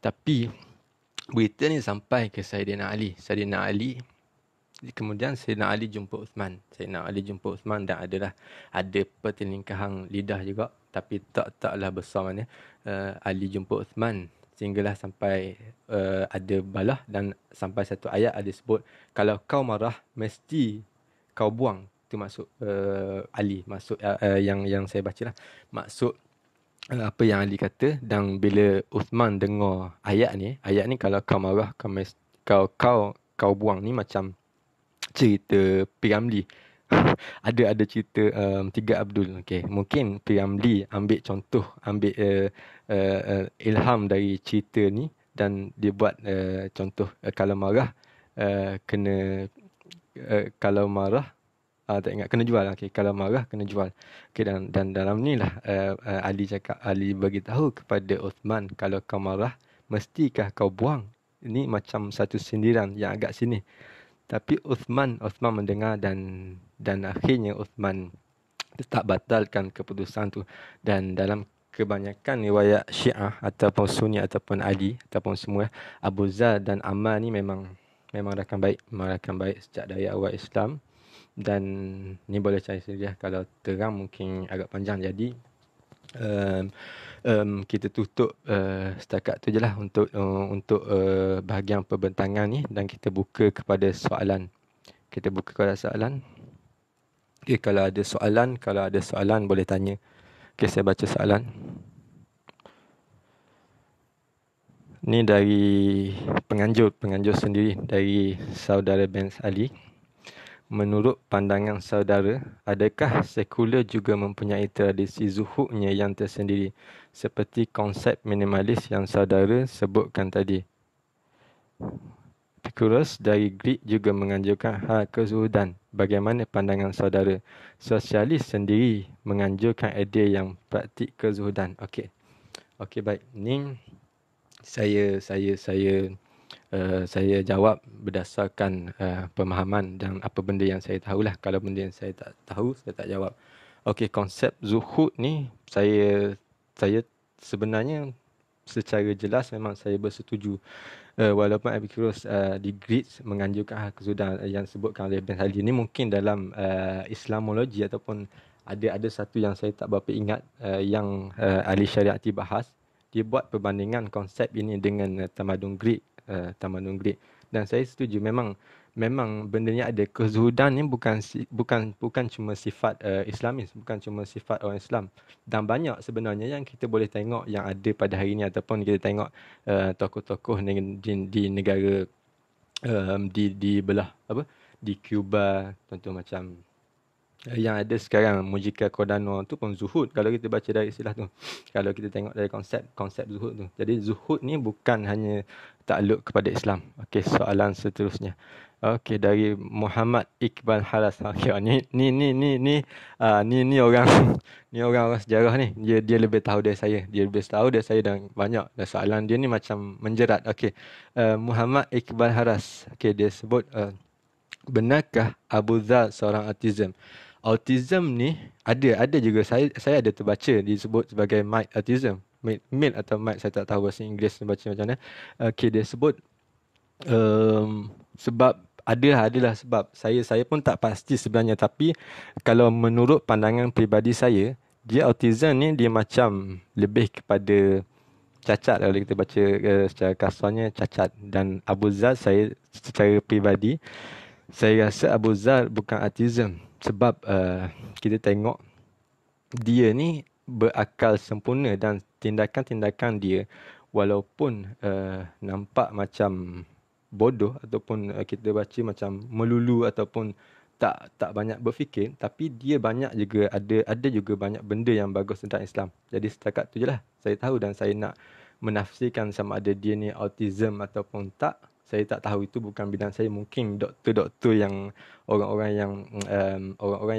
Tapi berita ni sampai ke Sayyidina Ali. Kemudian Sayyidina Ali jumpa Uthman dan ada pertelingkahan lidah juga, tapi taklah besar mana. Ali jumpa Uthman sehinggalah sampai ada balah, dan sampai satu ayat ada sebut, kalau kau marah mesti kau buang. Itu maksud Ali, maksud yang saya bacalah, maksud apa yang Ali kata. Dan bila Uthman dengar ayat ni kalau kau marah kau buang, ni macam cerita Piramli. ada cerita Tiga Abdul. Okey, mungkin Piramli ambil ilham dari cerita ni, dan dia buat contoh, kalau marah tak ingat, kena jual. Okey, kalau marah kena jual. Okey, dan dalam ni lah Ali bagi tahu kepada Uthman, kalau kau marah mestikah kau buang? Ini macam satu sindiran yang agak sini. Tapi Uthman mendengar, dan akhirnya Uthman tetap batalkan keputusan tu. Dan dalam kebanyakan riwayat Syiah ataupun Sunni ataupun Ali ataupun semua, Abu Dzar dan Ammar ni memang rakan baik sejak dari awal Islam. Dan ni boleh cari sendiri kalau terang mungkin agak panjang. Jadi Kita tutup setakat tu je lah untuk bahagian perbentangan ni, dan kita buka kepada soalan. Okay, kalau ada soalan boleh tanya. Okay, saya baca soalan. Ni dari penganjur sendiri, dari saudara Ben Ali. Menurut pandangan saudara, adakah sekular juga mempunyai tradisi zuhudnya yang tersendiri, seperti konsep minimalis yang saudara sebutkan tadi? Epicurus dari Greek juga menganjurkan hal kezuhudan. Bagaimana pandangan saudara? Sosialis sendiri menganjurkan idea yang praktik kezuhudan. Okey, baik. Ni saya jawab berdasarkan pemahaman dan apa benda yang saya tahulah. Kalau benda yang saya tak tahu, saya tak jawab. Okey, konsep zuhud ni saya sebenarnya secara jelas memang saya bersetuju. Walaupun Epicurus di Greek menganjurkan hal kezuhudan yang disebutkan oleh Ben Ali ni, mungkin dalam Islamologi ataupun ada satu yang saya tak berapa ingat yang ahli syariati bahas. Dia buat perbandingan konsep ini dengan tamadun Greek. Dan saya setuju, memang bendanya ada. Kezuhudan ni bukan cuma sifat Islamis, bukan cuma sifat orang Islam. Dan banyak sebenarnya yang kita boleh tengok yang ada pada hari ini, ataupun kita tengok tokoh-tokoh di negara di belah di Cuba, contoh macam yang ada sekarang, Mujica Cordano tu pun zuhud kalau kita baca dari istilah tu. Kalau kita tengok dari konsep zuhud tu. Jadi zuhud ni bukan hanya takluk kepada Islam. Okey, soalan seterusnya. Okey, dari Muhammad Iqbal Haras. Okey, ni orang orang sejarah ni. Dia lebih tahu dari saya. Dan banyak dan soalan dia ni macam menjerat. Okey. Muhammad Iqbal Haras. Okey, dia sebut benarkah Abu Dhal seorang autism ni ada juga, saya ada terbaca disebut sebagai mild autism. Mild atau mild, saya tak tahu bahasa Inggeris baca macam mana. Okey, dia sebut sebab adalah sebab. Saya pun tak pasti sebenarnya, tapi kalau menurut pandangan peribadi saya, dia autism ni dia macam lebih kepada cacat. Kalau kita baca secara kasarnya cacat. Dan Abu Dhal, saya secara peribadi saya rasa Abu Dhal bukan autism. Sebab kita tengok dia ni berakal sempurna, dan tindakan-tindakan dia walaupun nampak macam bodoh, ataupun kita baca macam melulu, ataupun tak banyak berfikir, tapi dia banyak juga ada juga banyak benda yang bagus tentang Islam. Jadi setakat tu je lah saya tahu, dan saya nak menafsirkan sama ada dia ni autism ataupun tak, saya tak tahu. Itu bukan bidang saya. Mungkin doktor-doktor yang orang-orang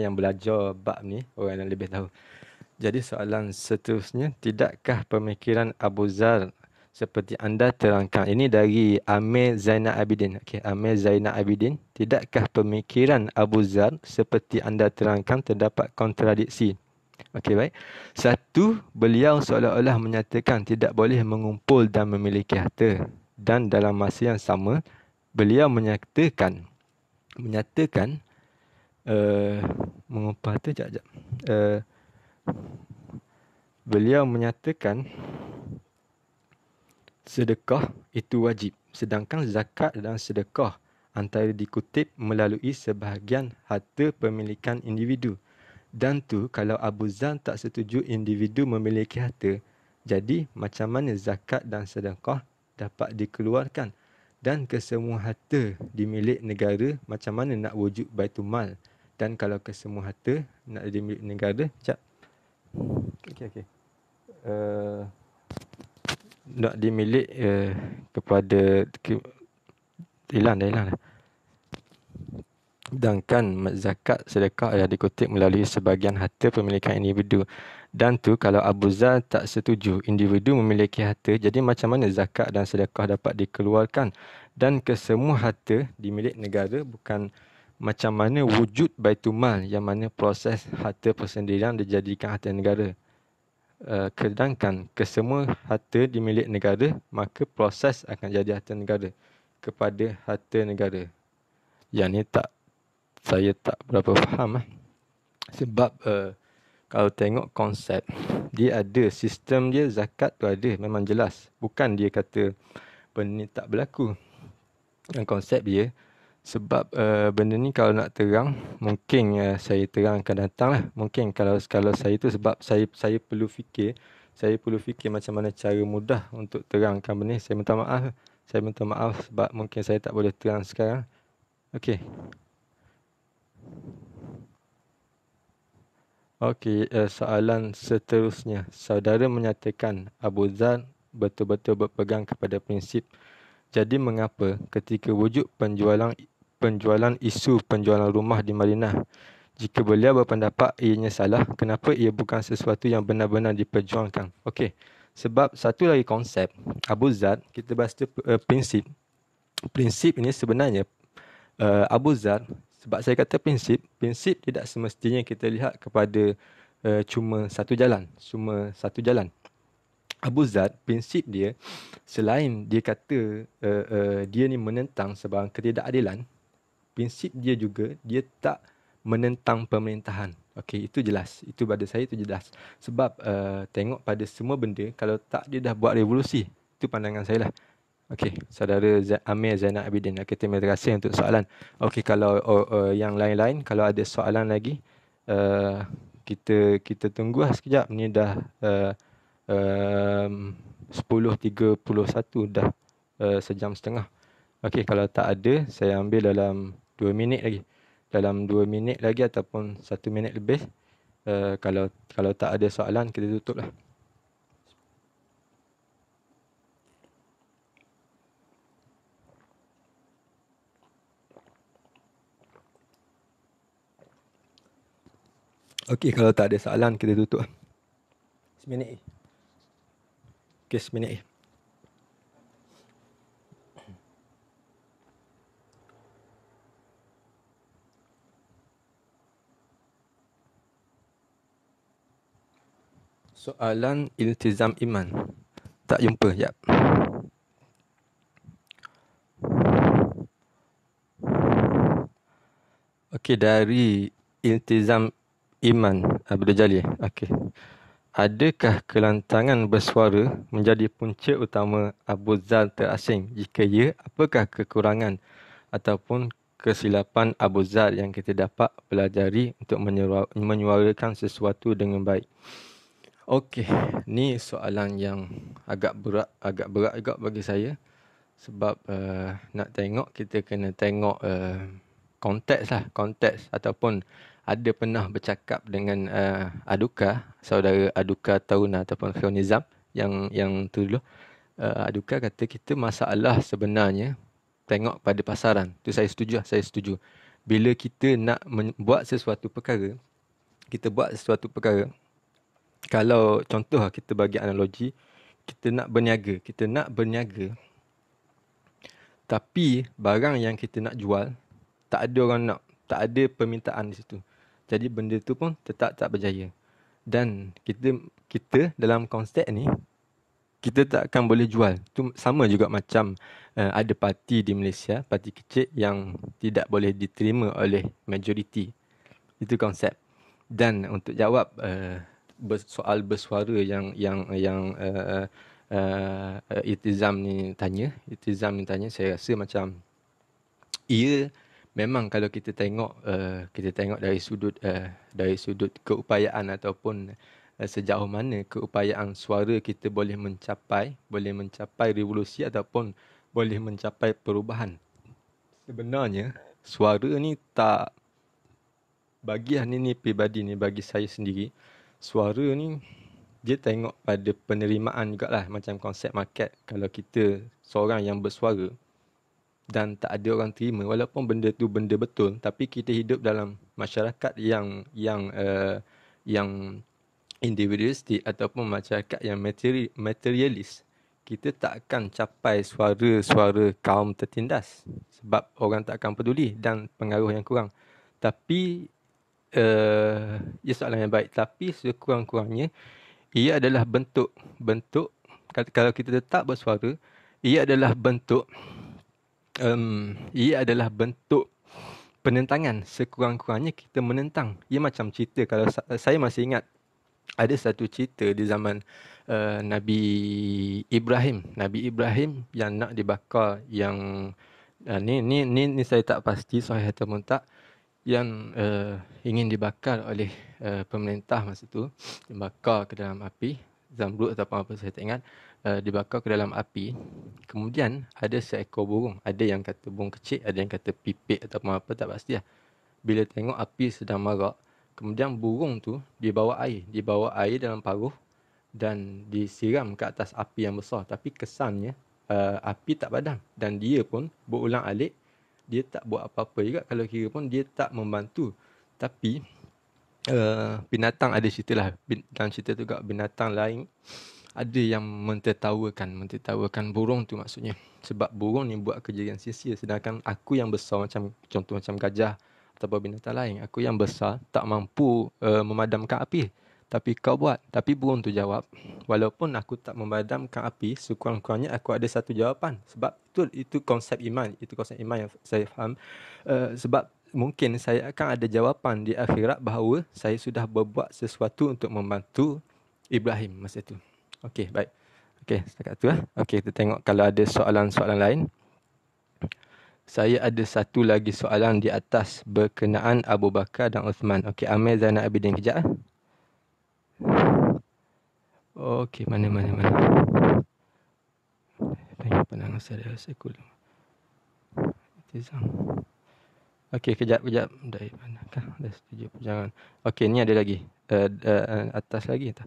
yang belajar bab ni, orang yang lebih tahu. Jadi soalan seterusnya, tidakkah pemikiran Abu Dhal seperti anda terangkan? Ini dari Amir Zainal Abidin. Okey, Amir Zainal Abidin. Tidakkah pemikiran Abu Dhal seperti anda terangkan terdapat kontradiksi? Okey, baik. Satu, beliau seolah-olah menyatakan tidak boleh mengumpul dan memiliki harta. Dan dalam masa yang sama, beliau menyatakan mengumpul harta, beliau menyatakan sedekah itu wajib, sedangkan zakat dan sedekah antara dikutip melalui sebahagian harta pemilikan individu. Dan tu kalau Abu Dhal tak setuju individu memiliki harta, jadi macam mana zakat dan sedekah dapat dikeluarkan? Dan kesemua harta dimilik negara, macam mana nak wujud Baitul Mal? Dan kalau kesemua harta nak dimilik negara, Okey. Nak dimilik kepada hilang dah. Sedangkan zakat sedekah adalah dikutip melalui sebahagian harta pemilikan individu. Dan tu kalau Abu Dhal tak setuju individu memiliki harta, jadi macam mana zakat dan sedekah dapat dikeluarkan? Dan kesemua harta dimilik negara, bukan macam mana wujud Baitul Mal, yang mana proses harta persendirian dijadikan harta negara. Sedangkan kesemua harta dimilik negara, maka proses akan jadi harta negara kepada harta negara. Yang ni saya tak berapa faham. Sebab Kalau tengok konsep, dia ada sistem dia, zakat tu ada, memang jelas. Bukan dia kata benda ni tak berlaku. Dan konsep dia, sebab benda ni kalau nak terang, mungkin saya terang akan datang lah. Mungkin kalau saya tu sebab saya perlu fikir, macam mana cara mudah untuk terangkan benda ni. Saya minta maaf. Sebab mungkin saya tak boleh terang sekarang. Okey. Okey, soalan seterusnya. Saudara menyatakan Abu Dzar betul-betul berpegang kepada prinsip. Jadi mengapa ketika wujud penjualan isu penjualan rumah di Madinah, jika beliau berpendapat ianya salah, kenapa ia bukan sesuatu yang benar-benar diperjuangkan? Okey. Sebab satu lagi konsep Abu Dzar, kita bahas prinsip. Prinsip ini sebenarnya Abu Dzar, sebab saya kata prinsip tidak semestinya kita lihat kepada cuma satu jalan. Abu Dzar, prinsip dia, selain dia kata dia ni menentang sebarang ketidakadilan, prinsip dia juga dia tak menentang pemerintahan. Okey, itu jelas. Itu pada saya itu jelas. Sebab tengok pada semua benda, kalau tak dia dah buat revolusi. Itu pandangan saya lah. Okey, saudara Amir Zainal Abidin. Okey, terima kasih untuk soalan. Okey, kalau yang lain-lain, kalau ada soalan lagi, kita tunggulah sekejap. Ni dah 10.31, dah sejam setengah. Okey, kalau tak ada, saya ambil dalam 2 minit lagi. Dalam 2 minit lagi ataupun 1 minit lebih. Kalau tak ada soalan, kita tutup lah. Okey, kalau tak ada soalan, kita tutup. Seminit. Okey, seminit. Soalan iltizam iman. Tak jumpa, jap. Okey, dari iltizam iman Abdul Jalil. Okey. Adakah kelantangan bersuara menjadi punca utama Abu Dzar terasing? Jika ya, apakah kekurangan ataupun kesilapan Abu Dzar yang kita dapat pelajari untuk menyuarakan sesuatu dengan baik? Okey, ni soalan yang agak berat juga bagi saya. Sebab nak tengok, kita kena tengok konteks ataupun ada pernah bercakap dengan Aduka, saudara Aduka Tauna ataupun Khionizam yang tu dulu. Aduka kata kita masalah sebenarnya tengok pada pasaran. Tu saya setuju. Bila kita nak buat sesuatu perkara, kalau contoh kita bagi analogi, kita nak berniaga, tapi barang yang kita nak jual tak ada orang nak, tak ada permintaan di situ. Jadi benda tu pun tetap tak berjaya. Dan kita dalam konsep ni, kita tak akan boleh jual. Tu sama juga macam ada parti di Malaysia, parti kecil yang tidak boleh diterima oleh majoriti. Itu konsep. Dan untuk jawab soal bersuara yang Iltizam ni tanya, saya rasa macam ia memang kalau kita tengok dari sudut keupayaan ataupun sejauh mana keupayaan suara kita boleh mencapai revolusi ataupun boleh mencapai perubahan. Sebenarnya suara ni tak, bagi ni pribadi ni, bagi saya sendiri, suara ni dia tengok pada penerimaan jugalah, macam konsep market. Kalau kita seorang yang bersuara dan tak ada orang terima, walaupun benda tu benda betul, tapi kita hidup dalam masyarakat yang individualistik ataupun masyarakat yang materialis, kita tak akan capai suara kaum tertindas sebab orang tak akan peduli dan pengaruh yang kurang. Tapi ia soalan yang baik, tapi sekurang-kurangnya ia adalah bentuk kalau kita tetap bersuara, ia adalah bentuk penentangan. Sekurang-kurangnya kita menentang. Ia macam cerita, kalau saya masih ingat ada satu cerita di zaman Nabi Ibrahim. Nabi Ibrahim yang nak dibakar, yang ni saya tak pasti sahih ataupun tak, yang ingin dibakar oleh pemerintah masa tu, dibakar ke dalam api, Zamrud ataupun apa saya tak ingat, dibakar ke dalam api. Kemudian ada seekor burung, ada yang kata burung kecil, ada yang kata pipit ataupun apa, tak pasti lah. Bila tengok api sedang marak, kemudian burung tu dibawa air dalam paruh dan disiram ke atas api yang besar. Tapi kesannya api tak padam, dan dia pun berulang-alik dia tak buat apa-apa juga. Kalau kira pun dia tak membantu. Tapi binatang ada cerita lah. Dalam cerita tu juga binatang lain ada yang mentertawakan burung tu maksudnya. Sebab burung ni buat kerja yang sia-sia. Sedangkan aku yang besar, contoh macam gajah ataupun binatang lain, aku yang besar tak mampu memadamkan api. Tapi kau buat. Tapi burung tu jawab, walaupun aku tak memadamkan api, sekurang-kurangnya aku ada satu jawapan. Sebab itu konsep iman. Itu konsep iman yang saya faham. Sebab mungkin saya akan ada jawapan di akhirat bahawa saya sudah berbuat sesuatu untuk membantu Ibrahim masa itu. Okey, baik. Okey, setakat tu lah. Okey, kita tengok kalau ada soalan-soalan lain. Saya ada satu lagi soalan di atas berkenaan Abu Bakar dan Uthman. Okey, Amir Zainal Abidin kejap. Okey, mana. Tengok pandangan saya sekul. Itizam. Okey, kejap. Dari manakah? Dah setuju jangan. Okey, ni ada lagi. Atas lagi tak?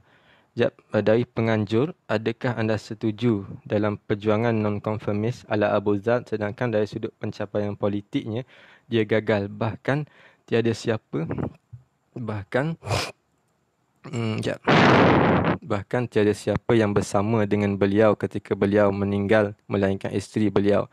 Sekejap. Dari penganjur, adakah anda setuju dalam perjuangan non-konformis ala Abu Zar, sedangkan dari sudut pencapaian politiknya dia gagal, bahkan tiada siapa yang bersama dengan beliau ketika beliau meninggal melainkan isteri beliau,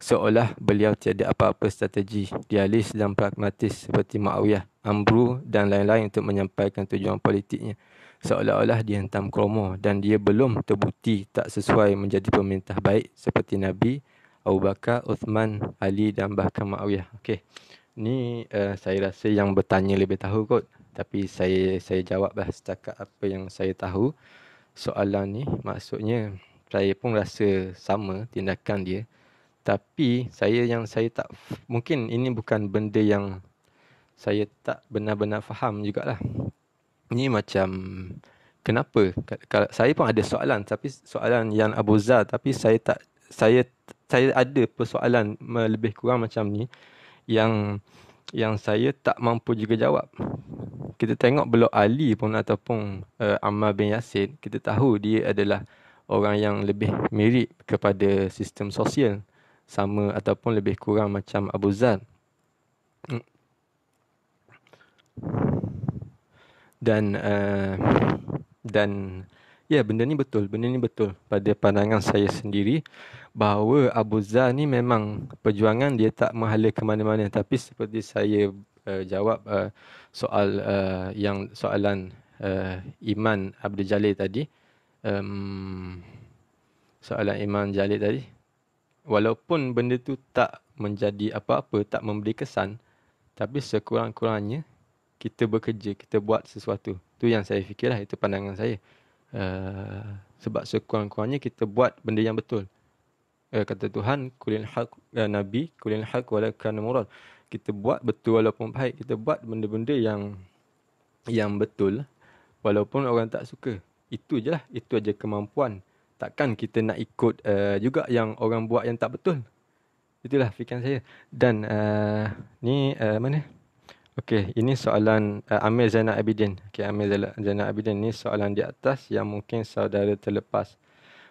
seolah beliau tiada apa-apa strategi, dialis dan pragmatis seperti Muawiyah, Amru dan lain-lain untuk menyampaikan tujuan politiknya. Seolah-olah dihentam kromo dan dia belum terbukti tak sesuai menjadi pemerintah baik seperti Nabi, Abu Bakar, Uthman, Ali dan bahkan Muawiyah. Okey. Ni saya rasa yang bertanya lebih tahu kot. Tapi saya jawablah setakat apa yang saya tahu. Soalan ni maksudnya saya pun rasa sama tindakan dia. Tapi saya tak, mungkin ini bukan benda yang saya tak benar-benar faham jugalah. Ni macam kenapa? Kalau saya pun ada soalan, tapi soalan yang Abu Zar, tapi saya ada persoalan lebih kurang macam ni yang saya tak mampu juga jawab. Kita tengok Blok Ali pun ataupun Ammar bin Yasir, kita tahu dia adalah orang yang lebih mirip kepada sistem sosial, sama ataupun lebih kurang macam Abu Zar. Dan ya, benda ni betul pada pandangan saya sendiri, bahawa Abu Zar ni memang perjuangan dia tak menghala ke mana-mana. Tapi seperti saya jawab soalan Iman Abdul Jalil tadi, soalan Iman Jalil tadi, walaupun benda tu tak menjadi apa-apa, tak memberi kesan, tapi sekurang-kurangnya kita bekerja, kita buat sesuatu. Tu yang saya fikirlah, itu pandangan saya. Sebab sekurang-kurangnya kita buat benda yang betul. Kata Tuhan, kulil haq, Nabi, kulil haq wala kana murad. Kita buat betul walaupun pahit. Kita buat benda-benda yang betul walaupun orang tak suka. Itu je lah. Itu aja kemampuan. Takkan kita nak ikut juga yang orang buat yang tak betul. Itulah fikiran saya. Dan ni mana? Okey, ini soalan Amir Zainal Abidin. Okey, Amir Zainal Abidin ni soalan di atas yang mungkin saudara terlepas.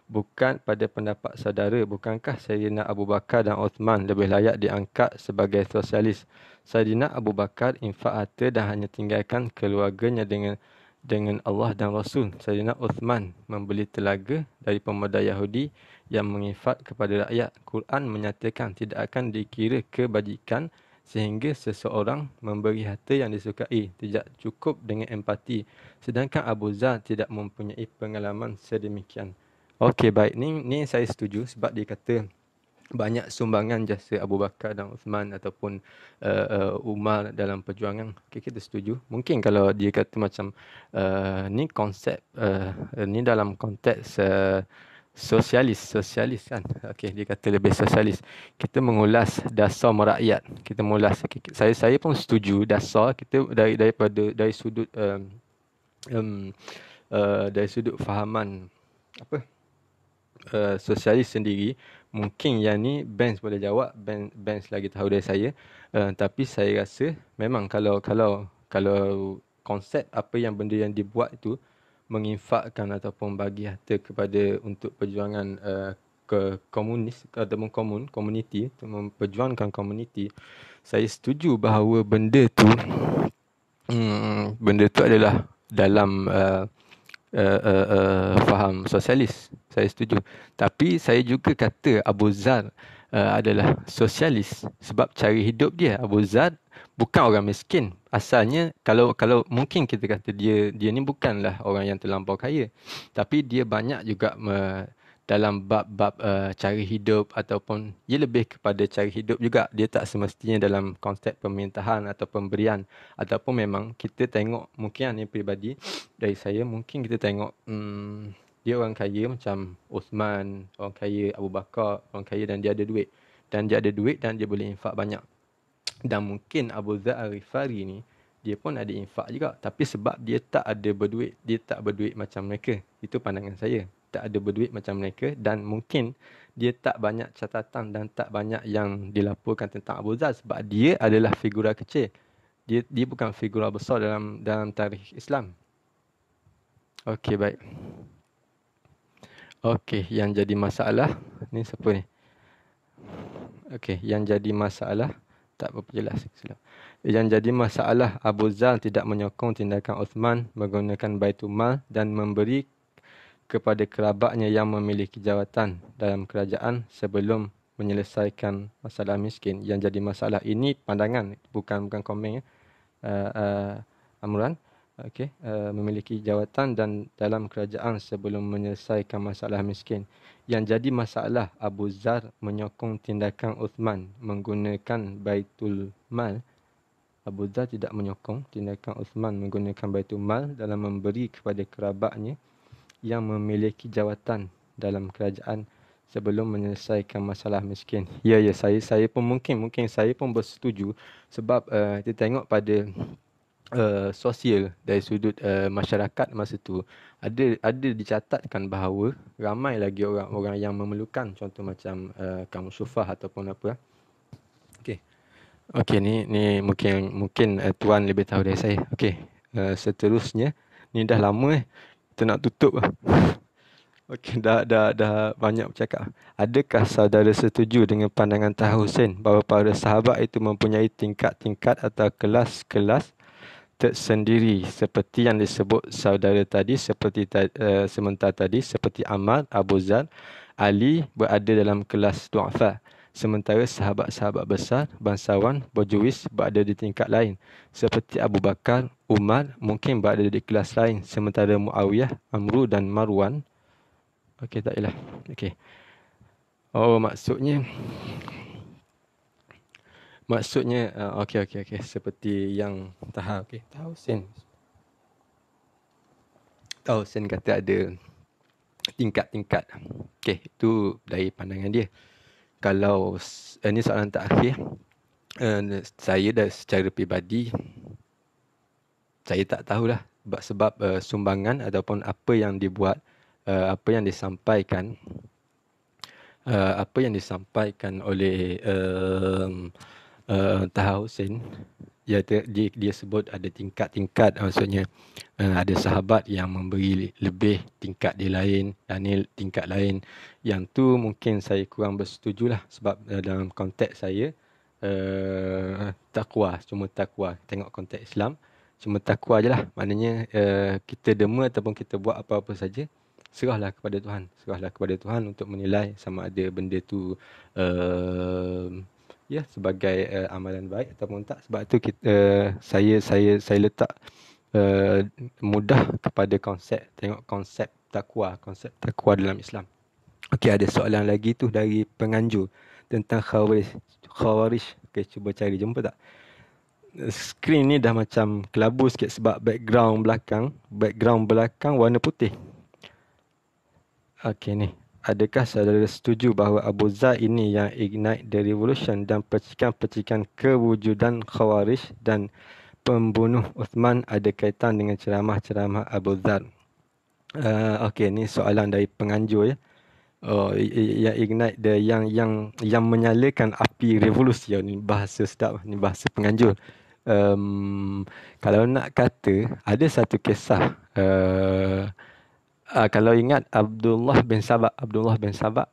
Bukan pada pendapat saudara, bukankah Sayyidina Abu Bakar dan Uthman lebih layak diangkat sebagai sosialis? Sayyidina Abu Bakar infak harta dan hanya tinggalkan keluarganya dengan Allah dan Rasul. Sayyidina Uthman membeli telaga dari pemuda Yahudi yang menginfak kepada rakyat. Quran menyatakan tidak akan dikira kebajikan sehingga seseorang memberi harta yang disukai, tidak cukup dengan empati. Sedangkan Abu Zar tidak mempunyai pengalaman sedemikian. Okey, baik. Ni saya setuju sebab dia kata banyak sumbangan jasa Abu Bakar dan Uthman ataupun Umar dalam perjuangan. Okay, kita setuju. Mungkin kalau dia kata macam ni konsep ni dalam konteks sosialis kan. Okey, dia kata lebih sosialis. Kita mengulas dasar merakyat. Kita mengulas, okay, saya pun setuju dasar kita dari sudut dari sudut fahaman apa sosialis sendiri. Mungkin yang ni Benz boleh jawab, Benz lagi tahu dari saya. Tapi saya rasa memang kalau konsep apa yang benda yang dibuat itu menginfakkan ataupun bagi harta kepada untuk perjuangan ke komunis ataupun komuniti, untuk memperjuangkan komuniti, saya setuju bahawa benda tu adalah dalam faham sosialis. Saya setuju. Tapi saya juga kata Abu Zar adalah sosialis sebab cara hidup dia. Abu Zar bukan orang miskin. Asalnya kalau mungkin kita kata dia ni bukanlah orang yang terlampau kaya. Tapi dia banyak juga dalam bab-bab cara hidup ataupun ia lebih kepada cara hidup juga. Dia tak semestinya dalam konsep pemerintahan atau pemberian, ataupun memang kita tengok, mungkin ini peribadi dari saya, mungkin kita tengok dia orang kaya macam Osman, orang kaya Abu Bakar, orang kaya dan dia ada duit. Dan dia boleh infak banyak. Dan mungkin Abu Dzar Al-Ghifari ni dia pun ada infak juga, tapi sebab dia tak berduit macam mereka. Itu pandangan saya. Tak ada berduit macam mereka, dan mungkin dia tak banyak catatan dan tak banyak yang dilaporkan tentang Abu Dzar sebab dia adalah figura kecil. Dia bukan figura besar dalam tarikh Islam. Okey, baik. Okey, yang jadi masalah ni siapa ni? Okey, yang jadi masalah tak berapa jelas. Yang jadi masalah, Abu Dzar tidak menyokong tindakan Uthman menggunakan Baitul Mal dan memberi kepada kerabatnya yang memiliki jawatan dalam kerajaan sebelum menyelesaikan masalah miskin. Yang jadi masalah ini pandangan, bukan komen ya. Amran, okey, memiliki jawatan dan dalam kerajaan sebelum menyelesaikan masalah miskin. Yang jadi masalah, Abu Dzar menyokong tindakan Uthman menggunakan Baitul Mal. Abu Dzar tidak menyokong tindakan Uthman menggunakan Baitul Mal dalam memberi kepada kerabatnya yang memiliki jawatan dalam kerajaan sebelum menyelesaikan masalah miskin. Ya, saya pun mungkin saya pun bersetuju sebab kita tengok pada sosial dari sudut masyarakat masa tu ada dicatatkan bahawa ramai lagi orang-orang yang memerlukan, contoh macam kaum sufah ataupun apa. Okey, ni mungkin tuan lebih tahu dari saya. Okey, seterusnya ni dah lama kita nak tutup lah. Okey, dah banyak bercakap. Adakah saudara setuju dengan pandangan Taha Hussein bahawa para sahabat itu mempunyai tingkat-tingkat atau kelas-kelas tersendiri seperti yang disebut saudara tadi, sementara tadi seperti Ammar, Abu Dzar, Ali berada dalam kelas du'afa, sementara sahabat-sahabat besar, bangsawan, berjuis berada di tingkat lain, seperti Abu Bakar, Umar mungkin berada di kelas lain, sementara Muawiyah, Amru dan Marwan. Okey, tak ialah. Okey. Oh, maksudnya okey, seperti yang Taha, okey, Taha Hussein kata ada tingkat-tingkat. Okey, itu dari pandangan dia. Kalau ini soalan terakhir, saya dah secara peribadi saya tak tahulah sebab sumbangan ataupun apa yang dibuat, apa yang disampaikan oleh Taha Hussein, dia sebut ada tingkat-tingkat, maksudnya ada sahabat yang memberi lebih tingkat dia lain dan ni tingkat lain. Yang tu mungkin saya kurang bersetujulah sebab dalam konteks saya takwa, cuma takwa, tengok konteks Islam, cuma takwa je lah. Maknanya kita derma ataupun kita buat apa-apa saja, serahlah kepada Tuhan untuk menilai sama ada benda tu sebagai amalan baik ataupun tak. Sebab tu saya letak mudah kepada tengok konsep takwa dalam Islam. Okey, ada soalan lagi tu dari penganjur. tentang Khawarij. Okey, cuba cari, jumpa tak? Skrin ni dah macam kelabu sikit sebab background belakang warna putih. Okey ni. Adakah saudara setuju bahawa Abu Zar ini yang ignite the revolution dan percikan-percikan kewujudan Khawarij dan pembunuh Uthman ada kaitan dengan ceramah-ceramah Abu Zar? Okey, ni soalan dari penganjur ya. Oh, yang ignite the yang menyalakan api revolusi. Ni bahasa sedap, ni bahasa penganjur. Kalau nak kata, ada satu kisah. Kalau ingat Abdullah bin Sabah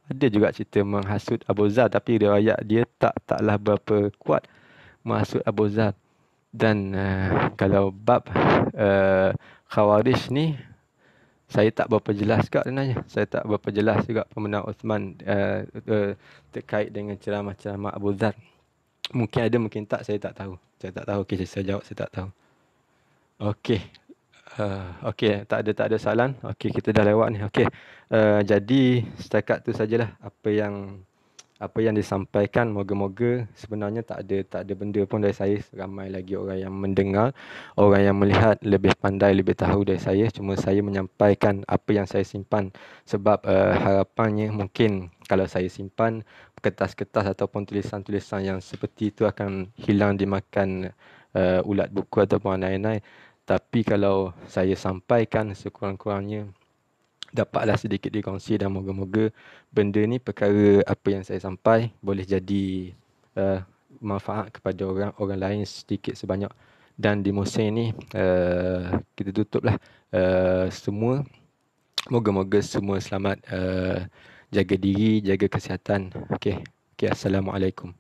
ada juga cerita menghasut Abu Zar, tapi riwayat dia taklah berapa kuat menghasut Abu Zar. Dan kalau bab Khawarij ni, saya tak berapa jelas juga sebenarnya. Saya tak berapa jelas juga pemenang Uthman terkait dengan ceramah-ceramah Abu Zar. Mungkin ada, mungkin tak, saya tak tahu. Okey, saya jawab saya tak tahu. Okey. Okey, tak ada soalan. Okey, kita dah lewat ni. Okey. Jadi setakat tu sajalah apa yang disampaikan. Moga-moga sebenarnya tak ada benda pun dari saya. Ramai lagi orang yang mendengar, orang yang melihat lebih pandai, lebih tahu dari saya. Cuma saya menyampaikan apa yang saya simpan. Sebab harapannya mungkin kalau saya simpan kertas-kertas ataupun tulisan-tulisan yang seperti itu akan hilang dimakan ulat buku ataupun anai-anai. Tapi kalau saya sampaikan, sekurang-kurangnya dapatlah sedikit dikongsi, dan moga-moga benda ni, perkara apa yang saya sampai boleh jadi manfaat kepada orang lain sedikit sebanyak. Dan di musim ni kita tutuplah semua. Moga-moga semua selamat, jaga diri, jaga kesihatan. Okey, Assalamualaikum.